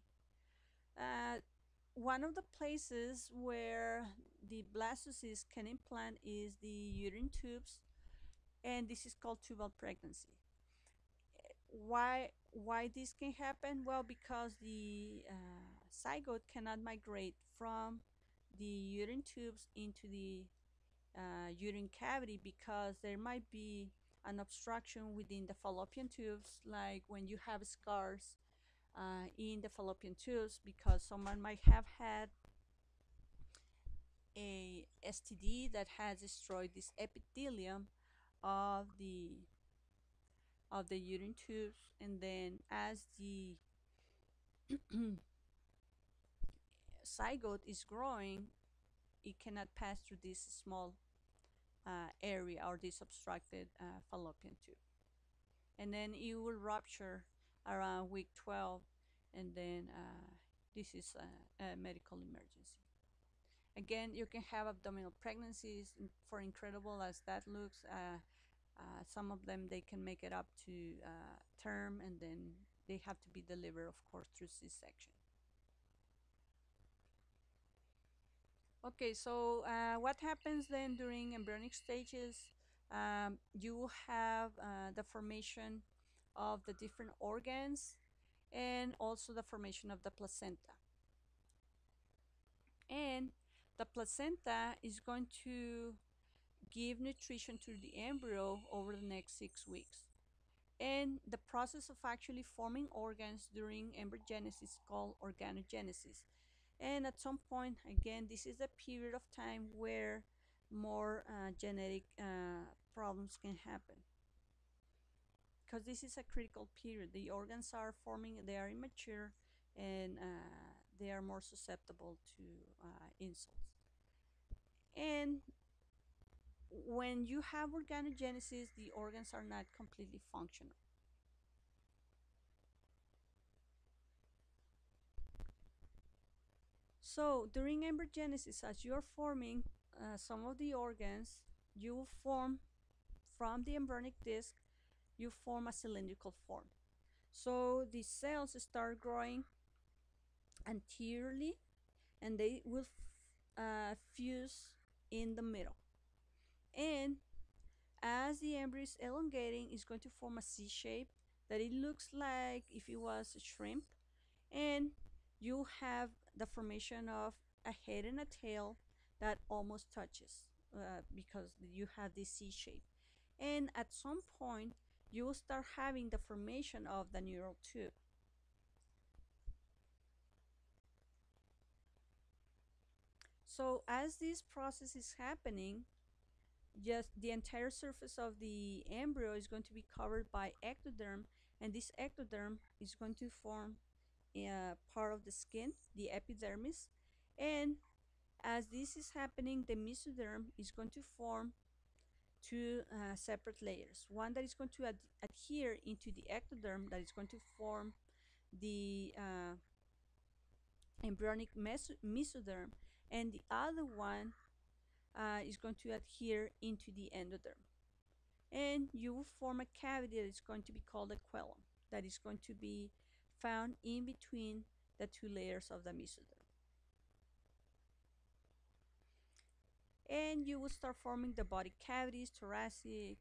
One of the places where the blastocyst can implant is the uterine tubes, and this is called tubal pregnancy. Why this can happen? Well, because the zygote cannot migrate from the uterine tubes into the uterine cavity, because there might be an obstruction within the fallopian tubes, like when you have scars in the fallopian tubes, because someone might have had a STD that has destroyed this epithelium of the uterine tubes, and then as the zygote is growing, it cannot pass through this small area or this obstructed fallopian tube, and then it will rupture around week 12, and then this is a medical emergency. Again, you can have abdominal pregnancies. For incredible as that looks, some of them, they can make it up to term, and then they have to be delivered, of course, through C-section. Okay, so what happens then during embryonic stages? You will have the formation of the different organs, and also the formation of the placenta. And the placenta is going to give nutrition to the embryo over the next 6 weeks. And the process of actually forming organs during embryogenesis is called organogenesis. And at some point, again, this is a period of time where more genetic problems can happen, because this is a critical period. The organs are forming, they are immature, and they are more susceptible to insults. And when you have organogenesis, the organs are not completely functional. So during embryogenesis, as you're forming some of the organs, you form from the embryonic disc, you form a cylindrical form. So the cells start growing anteriorly and they will fuse in the middle. And as the embryo is elongating, it's going to form a C shape that it looks like if it was a shrimp. And you have the formation of a head and a tail that almost touches because you have this C shape. And at some point, you will start having the formation of the neural tube. So as this process is happening, just the entire surface of the embryo is going to be covered by ectoderm, and this ectoderm is going to form part of the skin, the epidermis. And as this is happening, the mesoderm is going to form two separate layers. One that is going to adhere into the ectoderm, that is going to form the embryonic mesoderm, and the other one is going to adhere into the endoderm. And you will form a cavity that is going to be called a quelum, that is going to be found in between the two layers of the mesoderm. And you will start forming the body cavities, thoracic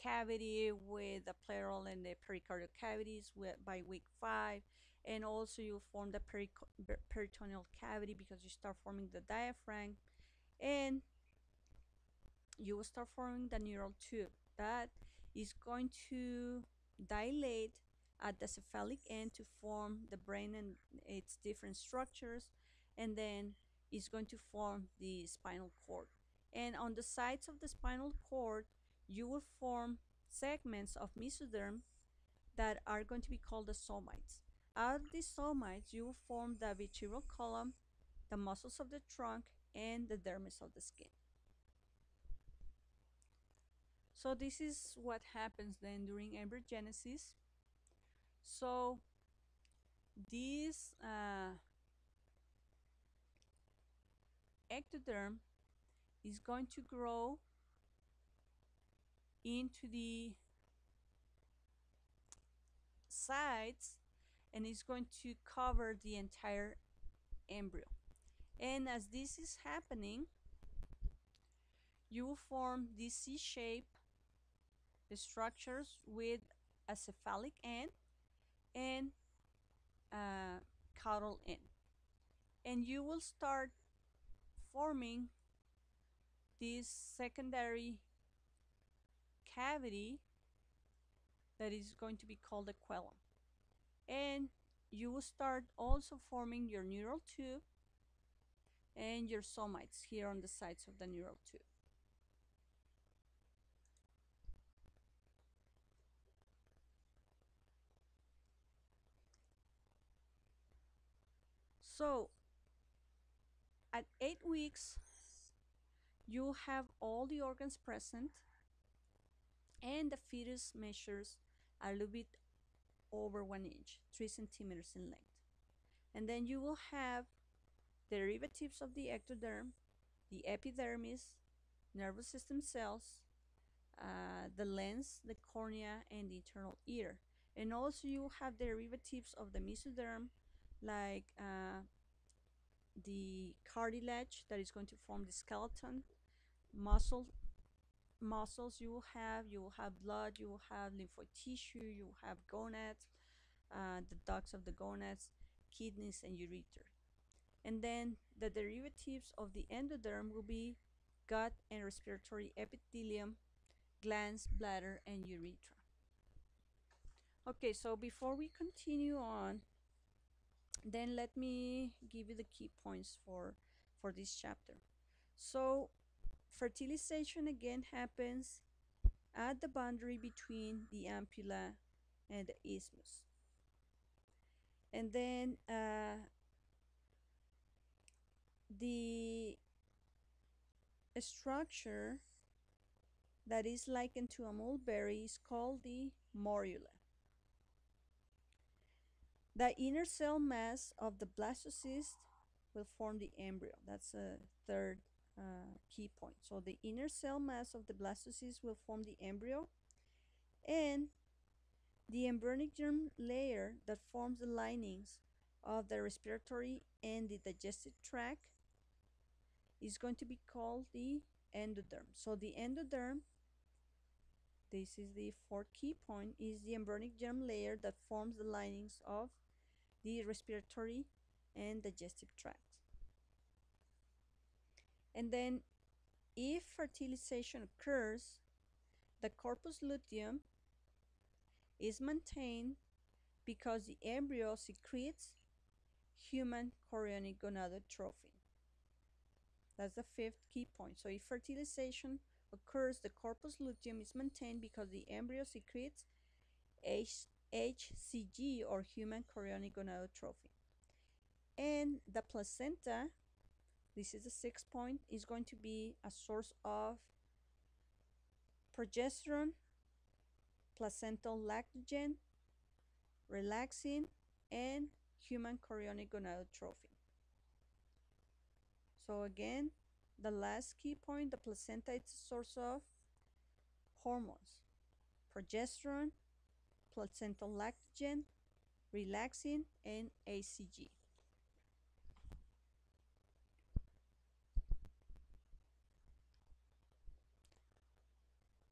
cavity with the pleural and the pericardial cavities by week 5. And also you form the peritoneal cavity because you start forming the diaphragm. And you will start forming the neural tube that is going to dilate at the cephalic end to form the brain and its different structures, and then it's going to form the spinal cord. And on the sides of the spinal cord, you will form segments of mesoderm that are going to be called the somites. Out of these somites, you will form the vertebral column, the muscles of the trunk, and the dermis of the skin. So this is what happens then during embryogenesis. So this ectoderm is going to grow into the sides and is going to cover the entire embryo. And as this is happening, you will form these C-shaped structures with a cephalic end and a caudal end. And you will start forming this secondary cavity that is going to be called a quelum. And you will start also forming your neural tube and your somites here on the sides of the neural tube. So at 8 weeks, you have all the organs present, and the fetus measures a little bit over 1 inch, 3 centimeters in length. And then you will have derivatives of the ectoderm, the epidermis, nervous system cells, the lens, the cornea, and the internal ear. And also you have derivatives of the mesoderm, like the cartilage that is going to form the skeleton, muscles you will have blood, you will have lymphoid tissue, you will have gonads, the ducts of the gonads, kidneys, and ureter. And then the derivatives of the endoderm will be gut and respiratory epithelium, glands, bladder, and urethra. Okay, so before we continue on, then let me give you the key points for this chapter. So fertilization again happens at the boundary between the ampulla and the isthmus. And then the structure that is likened to a mulberry is called the morula. The inner cell mass of the blastocyst will form the embryo. That's a third key points. So the inner cell mass of the blastocyst will form the embryo, and the embryonic germ layer that forms the linings of the respiratory and the digestive tract is going to be called the endoderm. So the endoderm, this is the fourth key point, is the embryonic germ layer that forms the linings of the respiratory and digestive tract. And then if fertilization occurs, the corpus luteum is maintained because the embryo secretes human chorionic gonadotrophin. That's the fifth key point. So if fertilization occurs, the corpus luteum is maintained because the embryo secretes HCG, or human chorionic gonadotrophin. And the placenta, this is the sixth point, is going to be a source of progesterone, placental lactogen, relaxin, and human chorionic gonadotrophin. So again, the last key point, the placenta is a source of hormones: progesterone, placental lactogen, relaxin, and HCG.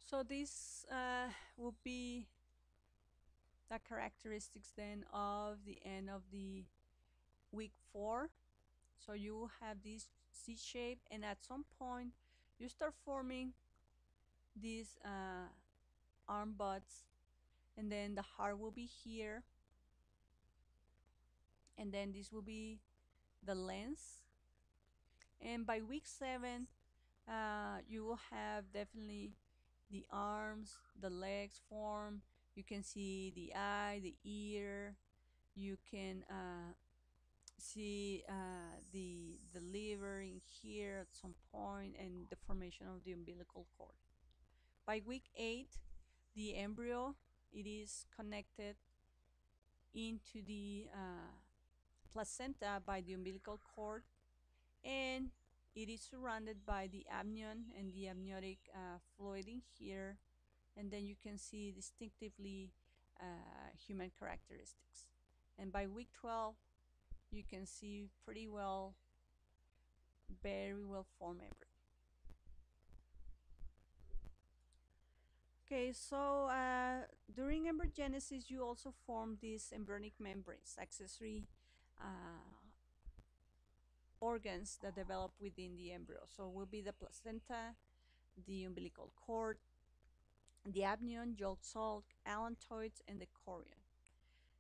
So this will be the characteristics then of the end of the week 4. So you will have this C shape, and at some point you start forming these arm buds, and then the heart will be here, and then this will be the lens. And by week 7, you will have definitely the arms, the legs form. You can see the eye, the ear. You can see the liver in here at some point, and the formation of the umbilical cord. By week 8, the embryo, it is connected into the placenta by the umbilical cord, and it is surrounded by the amnion and the amniotic fluid in here, and then you can see distinctively human characteristics. And by week 12, you can see pretty well, very well formed embryo. Okay, so during embryogenesis, you also form these embryonic membranes, accessory organs that develop within the embryo. So will be the placenta, the umbilical cord, the amnion, yolk sac, allantoids, and the chorion.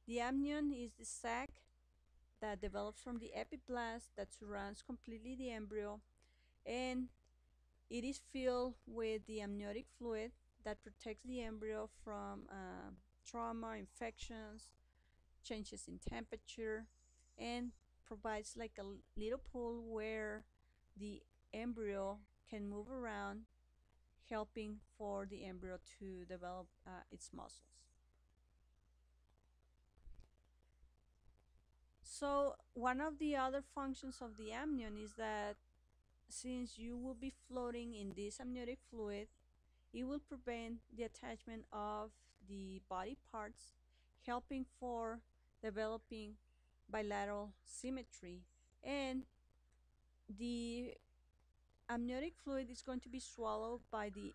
The amnion is the sac that develops from the epiblast that surrounds completely the embryo, and it is filled with the amniotic fluid that protects the embryo from trauma, infections, changes in temperature, and provides like a little pool where the embryo can move around, helping for the embryo to develop its muscles. So one of the other functions of the amnion is that since you will be floating in this amniotic fluid, it will prevent the attachment of the body parts, helping for developing bilateral symmetry. And the amniotic fluid is going to be swallowed by the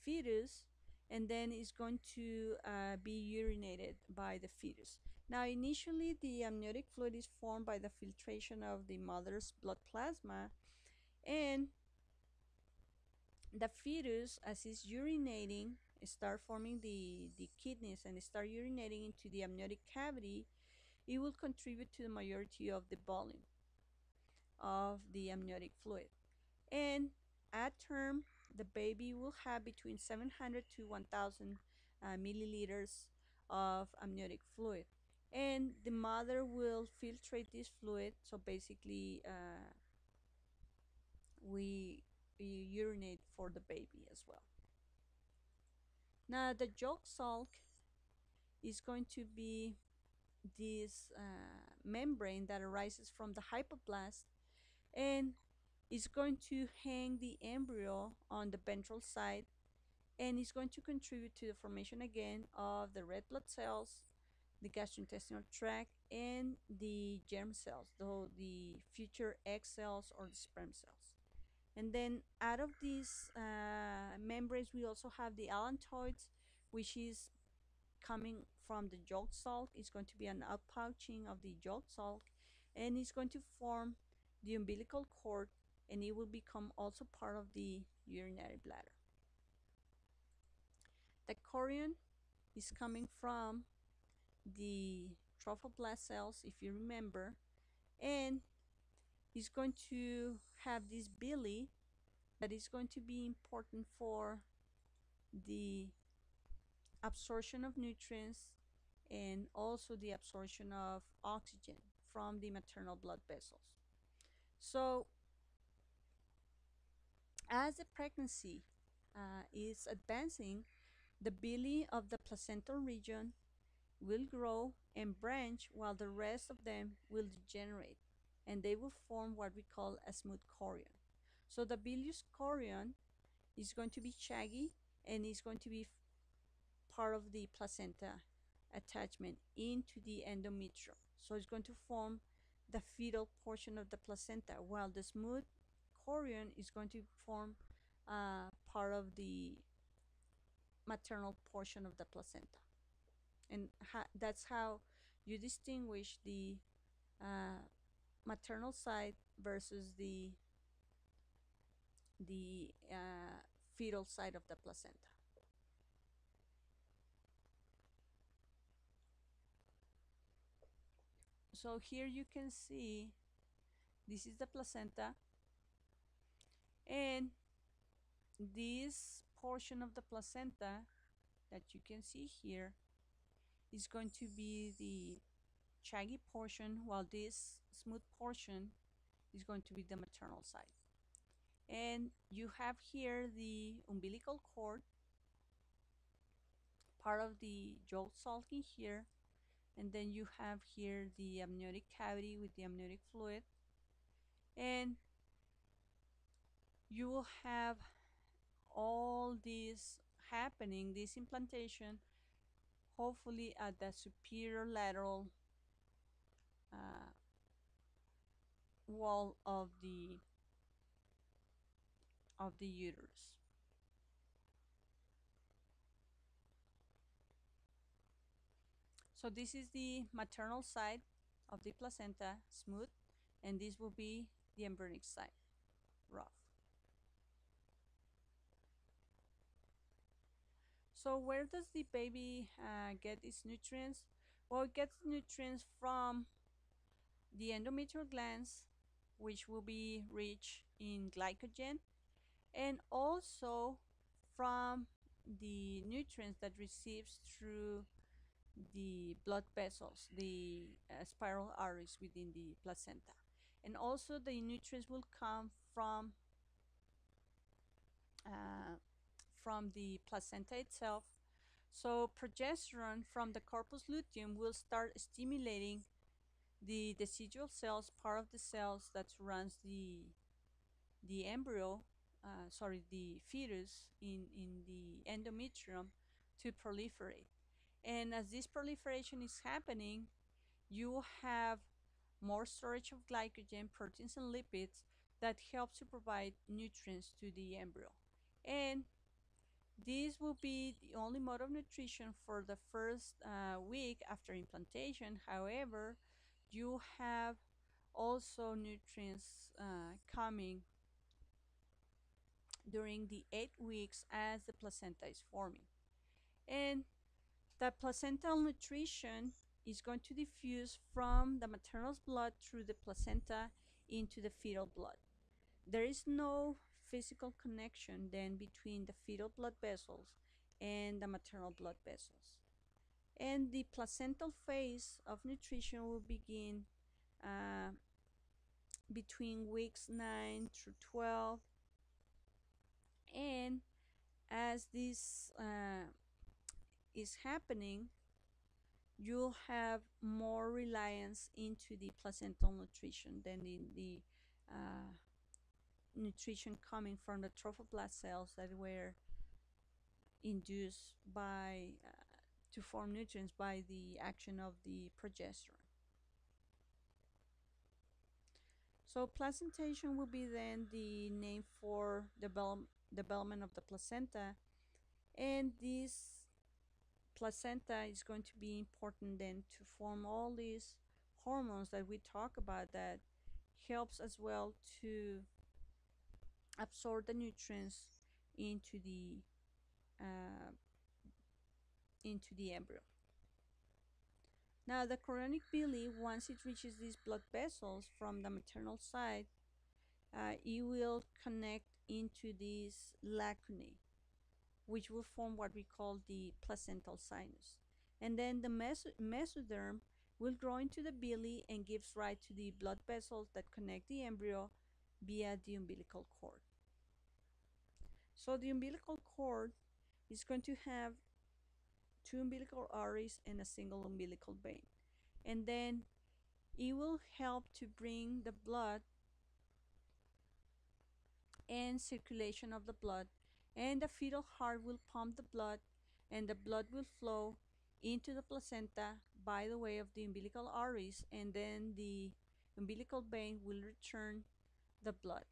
fetus, and then is going to be urinated by the fetus. Now, initially, the amniotic fluid is formed by the filtration of the mother's blood plasma, and the fetus, as it's urinating, start forming the kidneys and start urinating into the amniotic cavity. It will contribute to the majority of the volume of the amniotic fluid. And at term, the baby will have between 700 to 1,000 milliliters of amniotic fluid. And the mother will filtrate this fluid, so basically we urinate for the baby as well. Now the yolk sac is going to be this membrane that arises from the hypoblast, and is going to hang the embryo on the ventral side, and is going to contribute to the formation again of the red blood cells, the gastrointestinal tract, and the germ cells, the future egg cells or the sperm cells. And then out of these membranes, we also have the allantoids, which is coming from the yolk sac. It's going to be an outpouching of the yolk sac, and it's going to form the umbilical cord, and it will become also part of the urinary bladder. The chorion is coming from the trophoblast cells, if you remember, and is going to have this villi that is going to be important for the absorption of nutrients and also the absorption of oxygen from the maternal blood vessels. So as the pregnancy is advancing, the villi of the placental region will grow and branch, while the rest of them will degenerate, and they will form what we call a smooth chorion. So the villus chorion is going to be shaggy, and is going to be part of the placenta attachment into the endometrium. So it's going to form the fetal portion of the placenta, while the smooth chorion is going to form part of the maternal portion of the placenta. And that's how you distinguish the maternal side versus the fetal side of the placenta. So here you can see this is the placenta, and this portion of the placenta that you can see here is going to be the shaggy portion, while this smooth portion is going to be the maternal side. And you have here the umbilical cord, part of the yolk sac in here, and then you have here the amniotic cavity with the amniotic fluid, and you will have all this happening, this implantation, hopefully at the superior lateral wall of the uterus. So this is the maternal side of the placenta, smooth, and this will be the embryonic side, rough. So where does the baby get its nutrients? Well, it gets nutrients from the endometrial glands, which will be rich in glycogen, and also from the nutrients that receives through the blood vessels, the spiral arteries within the placenta. And also the nutrients will come from the placenta itself. So progesterone from the corpus luteum will start stimulating the decidual cells, part of the cells that surrounds the embryo, the fetus in the endometrium, to proliferate. And as this proliferation is happening, you have more storage of glycogen, proteins, and lipids that helps to provide nutrients to the embryo. And this will be the only mode of nutrition for the first week after implantation. However, you have also nutrients coming during the 8 weeks as the placenta is forming. And the placental nutrition is going to diffuse from the maternal blood through the placenta into the fetal blood. There is no physical connection then between the fetal blood vessels and the maternal blood vessels. And the placental phase of nutrition will begin between weeks 9 through 12. And as this is happening, you'll have more reliance into the placental nutrition than in the nutrition coming from the trophoblast cells that were induced by to form nutrients by the action of the progesterone. So placentation will be then the name for development of the placenta, and this placenta is going to be important then to form all these hormones that we talk about that helps as well to absorb the nutrients into the uh, into the embryo. Now the chorionic villi, once it reaches these blood vessels from the maternal side, it will connect into these lacunae, which will form what we call the placental sinus. And then the mesoderm will grow into the villi and gives rise to the blood vessels that connect the embryo via the umbilical cord. So the umbilical cord is going to have two umbilical arteries and a single umbilical vein. And then it will help to bring the blood and circulation of the blood, and the fetal heart will pump the blood, and the blood will flow into the placenta by the way of the umbilical arteries, and then the umbilical vein will return the blood.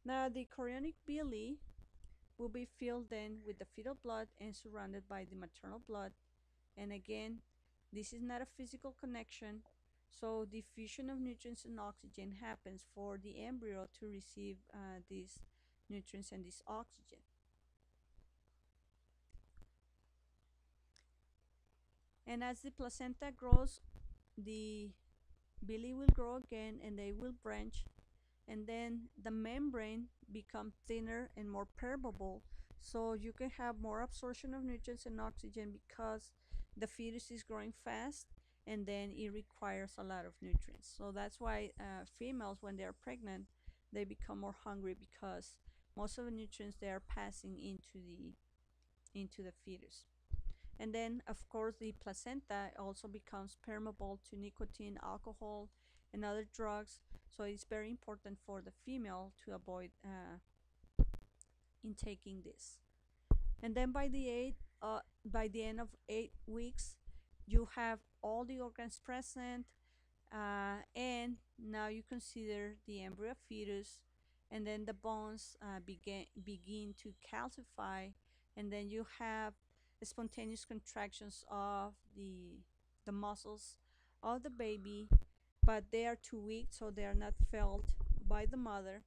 Now the chorionic villi will be filled then with the fetal blood and surrounded by the maternal blood. And again, this is not a physical connection, so diffusion of nutrients and oxygen happens for the embryo to receive these nutrients and this oxygen. And as the placenta grows, the villi will grow again and they will branch, and then the membrane become thinner and more permeable, so you can have more absorption of nutrients and oxygen because the fetus is growing fast and then it requires a lot of nutrients. So that's why females, when they're pregnant, they become more hungry because most of the nutrients they are passing into the fetus. And then of course the placenta also becomes permeable to nicotine, alcohol, and other drugs, so it's very important for the female to avoid intaking this. And then by the end of 8 weeks, you have all the organs present, and now you consider the embryo fetus, and then the bones begin to calcify, and then you have spontaneous contractions of the muscles of the baby, but they are too weak, so they are not felt by the mother.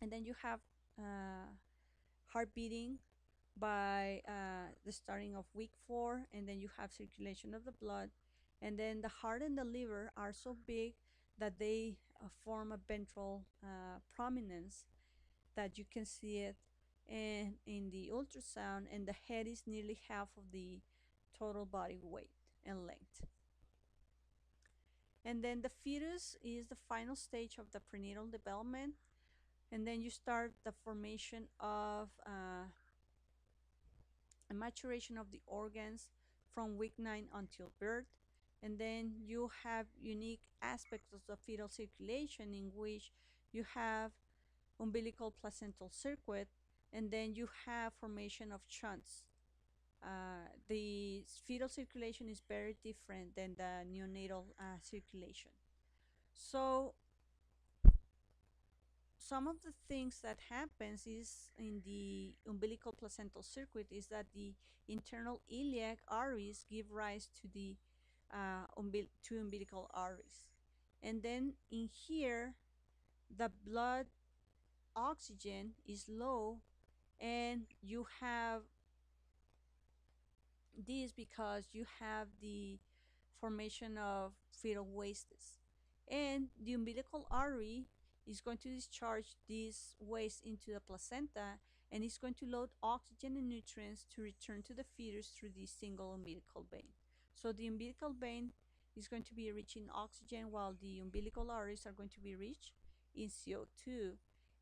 And then you have heart beating by the starting of week 4, and then you have circulation of the blood, and then the heart and the liver are so big that they form a ventral prominence that you can see it in the ultrasound, and the head is nearly half of the total body weight and length. And then the fetus is the final stage of the prenatal development, and then you start the formation of a maturation of the organs from week 9 until birth. And then you have unique aspects of the fetal circulation in which you have umbilical placental circuit, and then you have formation of shunts. The fetal circulation is very different than the neonatal circulation. So some of the things that happens is in the umbilical placental circuit is that the internal iliac arteries give rise to the two umbilical arteries, and then in here the blood oxygen is low, and you have this because you have the formation of fetal wastes, and the umbilical artery is going to discharge this waste into the placenta, and it's going to load oxygen and nutrients to return to the fetus through the single umbilical vein. So the umbilical vein is going to be rich in oxygen, while the umbilical arteries are going to be rich in CO2,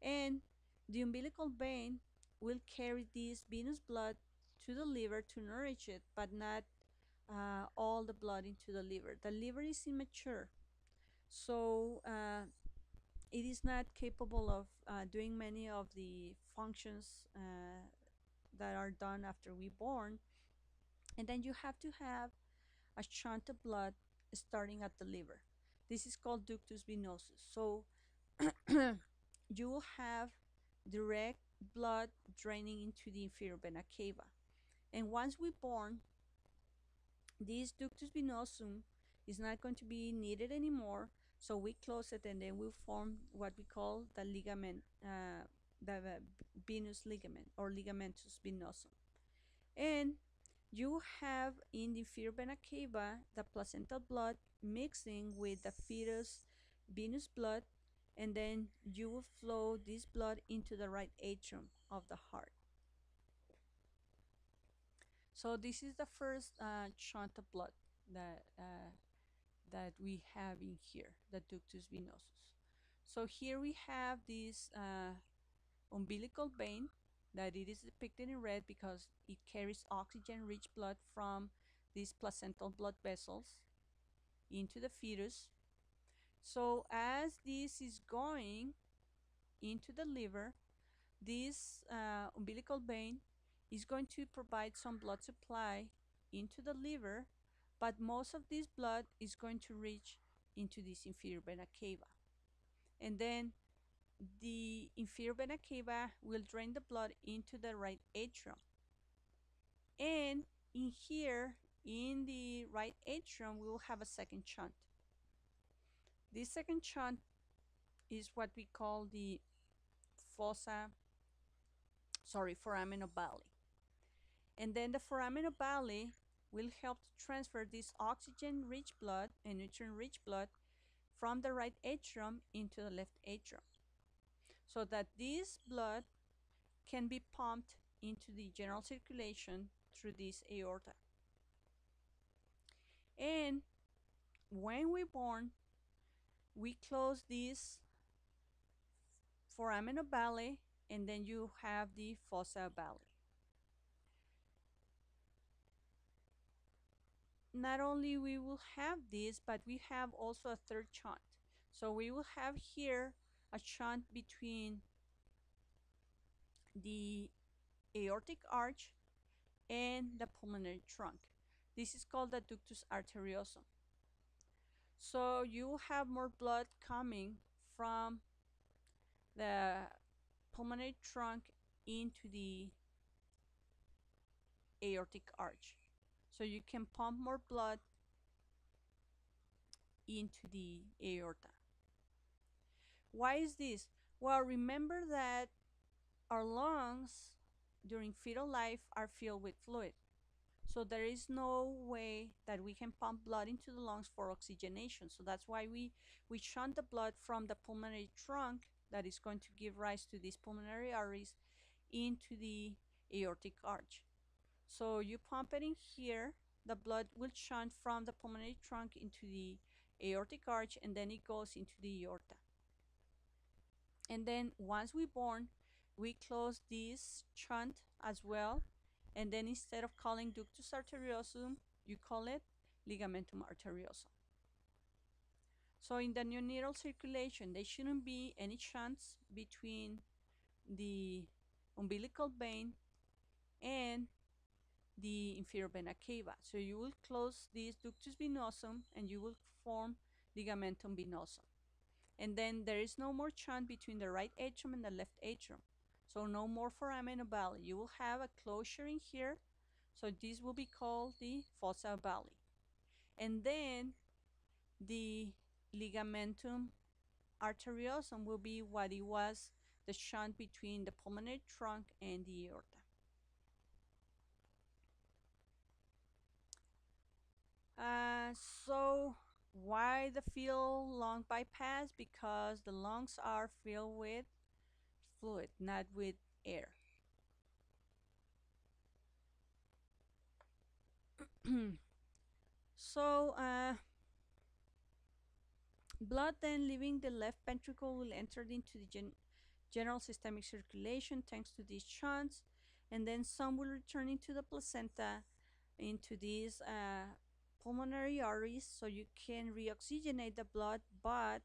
and the umbilical vein will carry this venous blood to the liver to nourish it, but not all the blood into the liver. The liver is immature, so it is not capable of doing many of the functions that are done after we born. And then you have to have a shunt of blood starting at the liver. This is called ductus venosus. So you will have direct blood draining into the inferior vena cava. And once we born, this ductus venosum is not going to be needed anymore. So we close it, and then we form what we call the ligament, the venous ligament or ligamentus venosum. And you have in the inferior vena cava the placental blood mixing with the fetus venous blood, and then you will flow this blood into the right atrium of the heart. So this is the first shunt of blood that we have in here, the ductus venosus. So here we have this umbilical vein that it is depicted in red because it carries oxygen-rich blood from these placental blood vessels into the fetus. So as this is going into the liver, this umbilical vein is going to provide some blood supply into the liver, but most of this blood is going to reach into this inferior vena cava. And then the inferior vena cava will drain the blood into the right atrium. And in here, in the right atrium, we will have a second shunt. This second shunt is what we call the foramen ovale. And then the foramen ovale will help to transfer this oxygen-rich blood and nutrient-rich blood from the right atrium into the left atrium, so that this blood can be pumped into the general circulation through this aorta. And when we're born, we close this foramen ovale, and then you have the fossa ovale. Not only we will have this, but we have also a third shunt. So we will have here a shunt between the aortic arch and the pulmonary trunk. This is called the ductus arteriosum. So you will have more blood coming from the pulmonary trunk into the aortic arch. So you can pump more blood into the aorta. Why is this? Well, remember that our lungs during fetal life are filled with fluid. So there is no way that we can pump blood into the lungs for oxygenation. So that's why we shunt the blood from the pulmonary trunk that is going to give rise to these pulmonary arteries into the aortic arch. So you pump it in here, the blood will shunt from the pulmonary trunk into the aortic arch, and then it goes into the aorta. And then once we're born, we close this shunt as well, and then instead of calling ductus arteriosum, you call it ligamentum arteriosum. So in the neonatal circulation, there shouldn't be any shunts between the umbilical vein and the inferior vena cava. So you will close this ductus venosum and you will form ligamentum venosum. And then there is no more shunt between the right atrium and the left atrium. So no more foramen ovale. You will have a closure in here. So this will be called the fossa ovale. And then the ligamentum arteriosum will be what it was, the shunt between the pulmonary trunk and the aorta. So why the fetal lung bypass? Because the lungs are filled with fluid, not with air. So blood then leaving the left ventricle will enter into the general systemic circulation thanks to these shunts, and then some will return into the placenta, into these pulmonary arteries, so you can reoxygenate the blood, but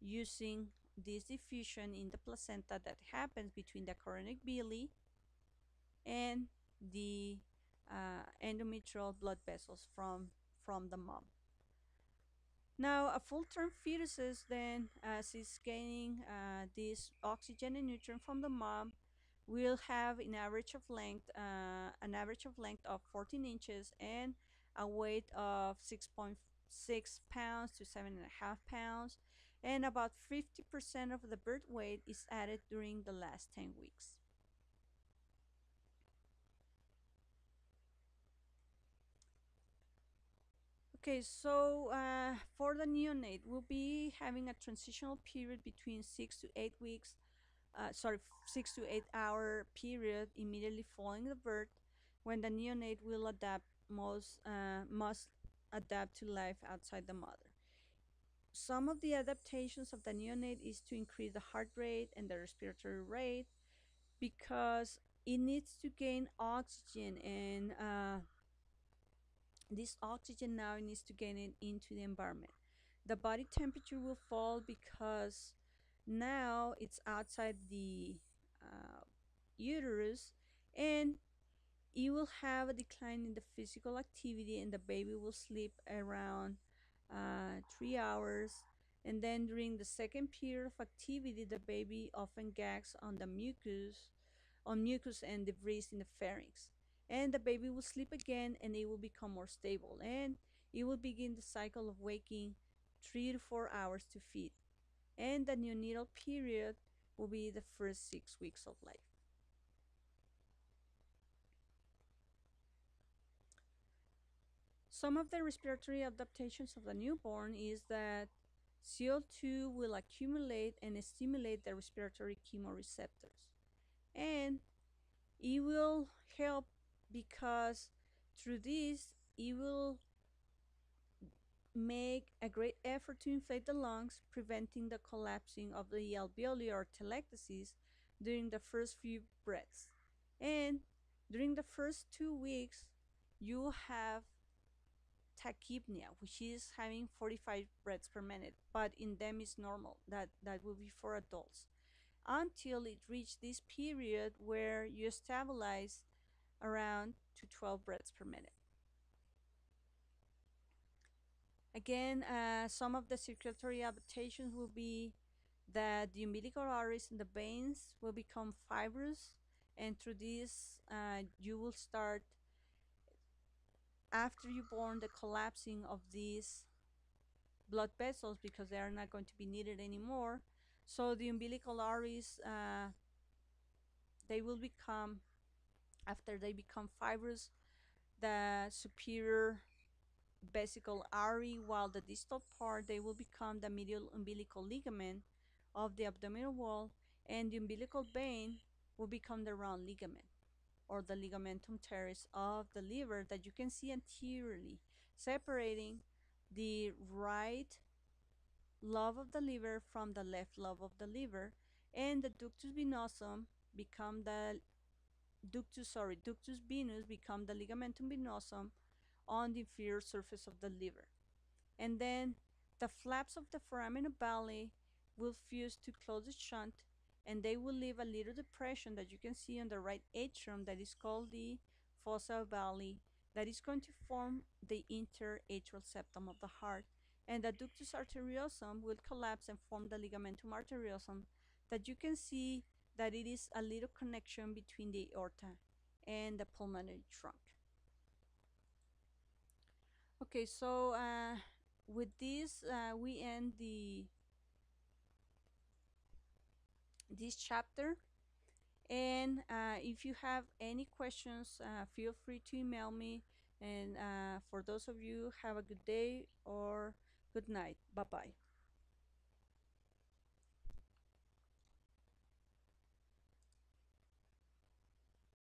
using this diffusion in the placenta that happens between the chorionic villi and the endometrial blood vessels from the mom. Now, a full-term fetuses then, as is gaining this oxygen and nutrient from the mom, will have an average of length of 14 inches and a weight of 6.6 pounds to 7.5 pounds, and about 50% of the birth weight is added during the last 10 weeks. Okay, so for the neonate, we'll be having a transitional period between 6 to 8 weeks, 6 to 8 hour period immediately following the birth, when the neonate will must adapt to life outside the mother. Some of the adaptations of the neonate is to increase the heart rate and the respiratory rate, because it needs to gain oxygen, and this oxygen now needs to get it into the environment. The body temperature will fall because now it's outside the uterus, and it will have a decline in the physical activity, and the baby will sleep around 3 hours. And then during the second period of activity, the baby often gags on the mucus and debris in the pharynx. And the baby will sleep again, and it will become more stable, and it will begin the cycle of waking 3 to 4 hours to feed. And the neonatal period will be the first 6 weeks of life. Some of the respiratory adaptations of the newborn is that CO2 will accumulate and stimulate the respiratory chemoreceptors. And it will help because through this, it will make a great effort to inflate the lungs, preventing the collapsing of the alveoli or telectasis during the first few breaths. And during the first 2 weeks, you have tachypnea, which is having 45 breaths per minute, but in them is normal. That will be for adults. Until it reaches this period where you stabilize around to 12 breaths per minute. Again, some of the circulatory adaptations will be that the umbilical arteries and the veins will become fibrous, and through this, you will start, after you're born, the collapsing of these blood vessels because they are not going to be needed anymore. So the umbilical arteries, they will become, after they become fibrous, the superior vesical artery, while the distal part, they will become the medial umbilical ligament of the abdominal wall, and the umbilical vein will become the round ligament or the ligamentum teres of the liver that you can see anteriorly, separating the right lobe of the liver from the left lobe of the liver, and the ductus venosum become the ductus venous become the ligamentum venosum on the inferior surface of the liver. And then the flaps of the foramen ovale will fuse to close the shunt, and they will leave a little depression that you can see on the right atrium that is called the fossa ovale, that is going to form the interatrial septum of the heart. And the ductus arteriosum will collapse and form the ligamentum arteriosum that you can see that it is a little connection between the aorta and the pulmonary trunk. Okay, so with this, we end this chapter. And if you have any questions, feel free to email me. And for those of you, have a good day or good night. Bye-bye.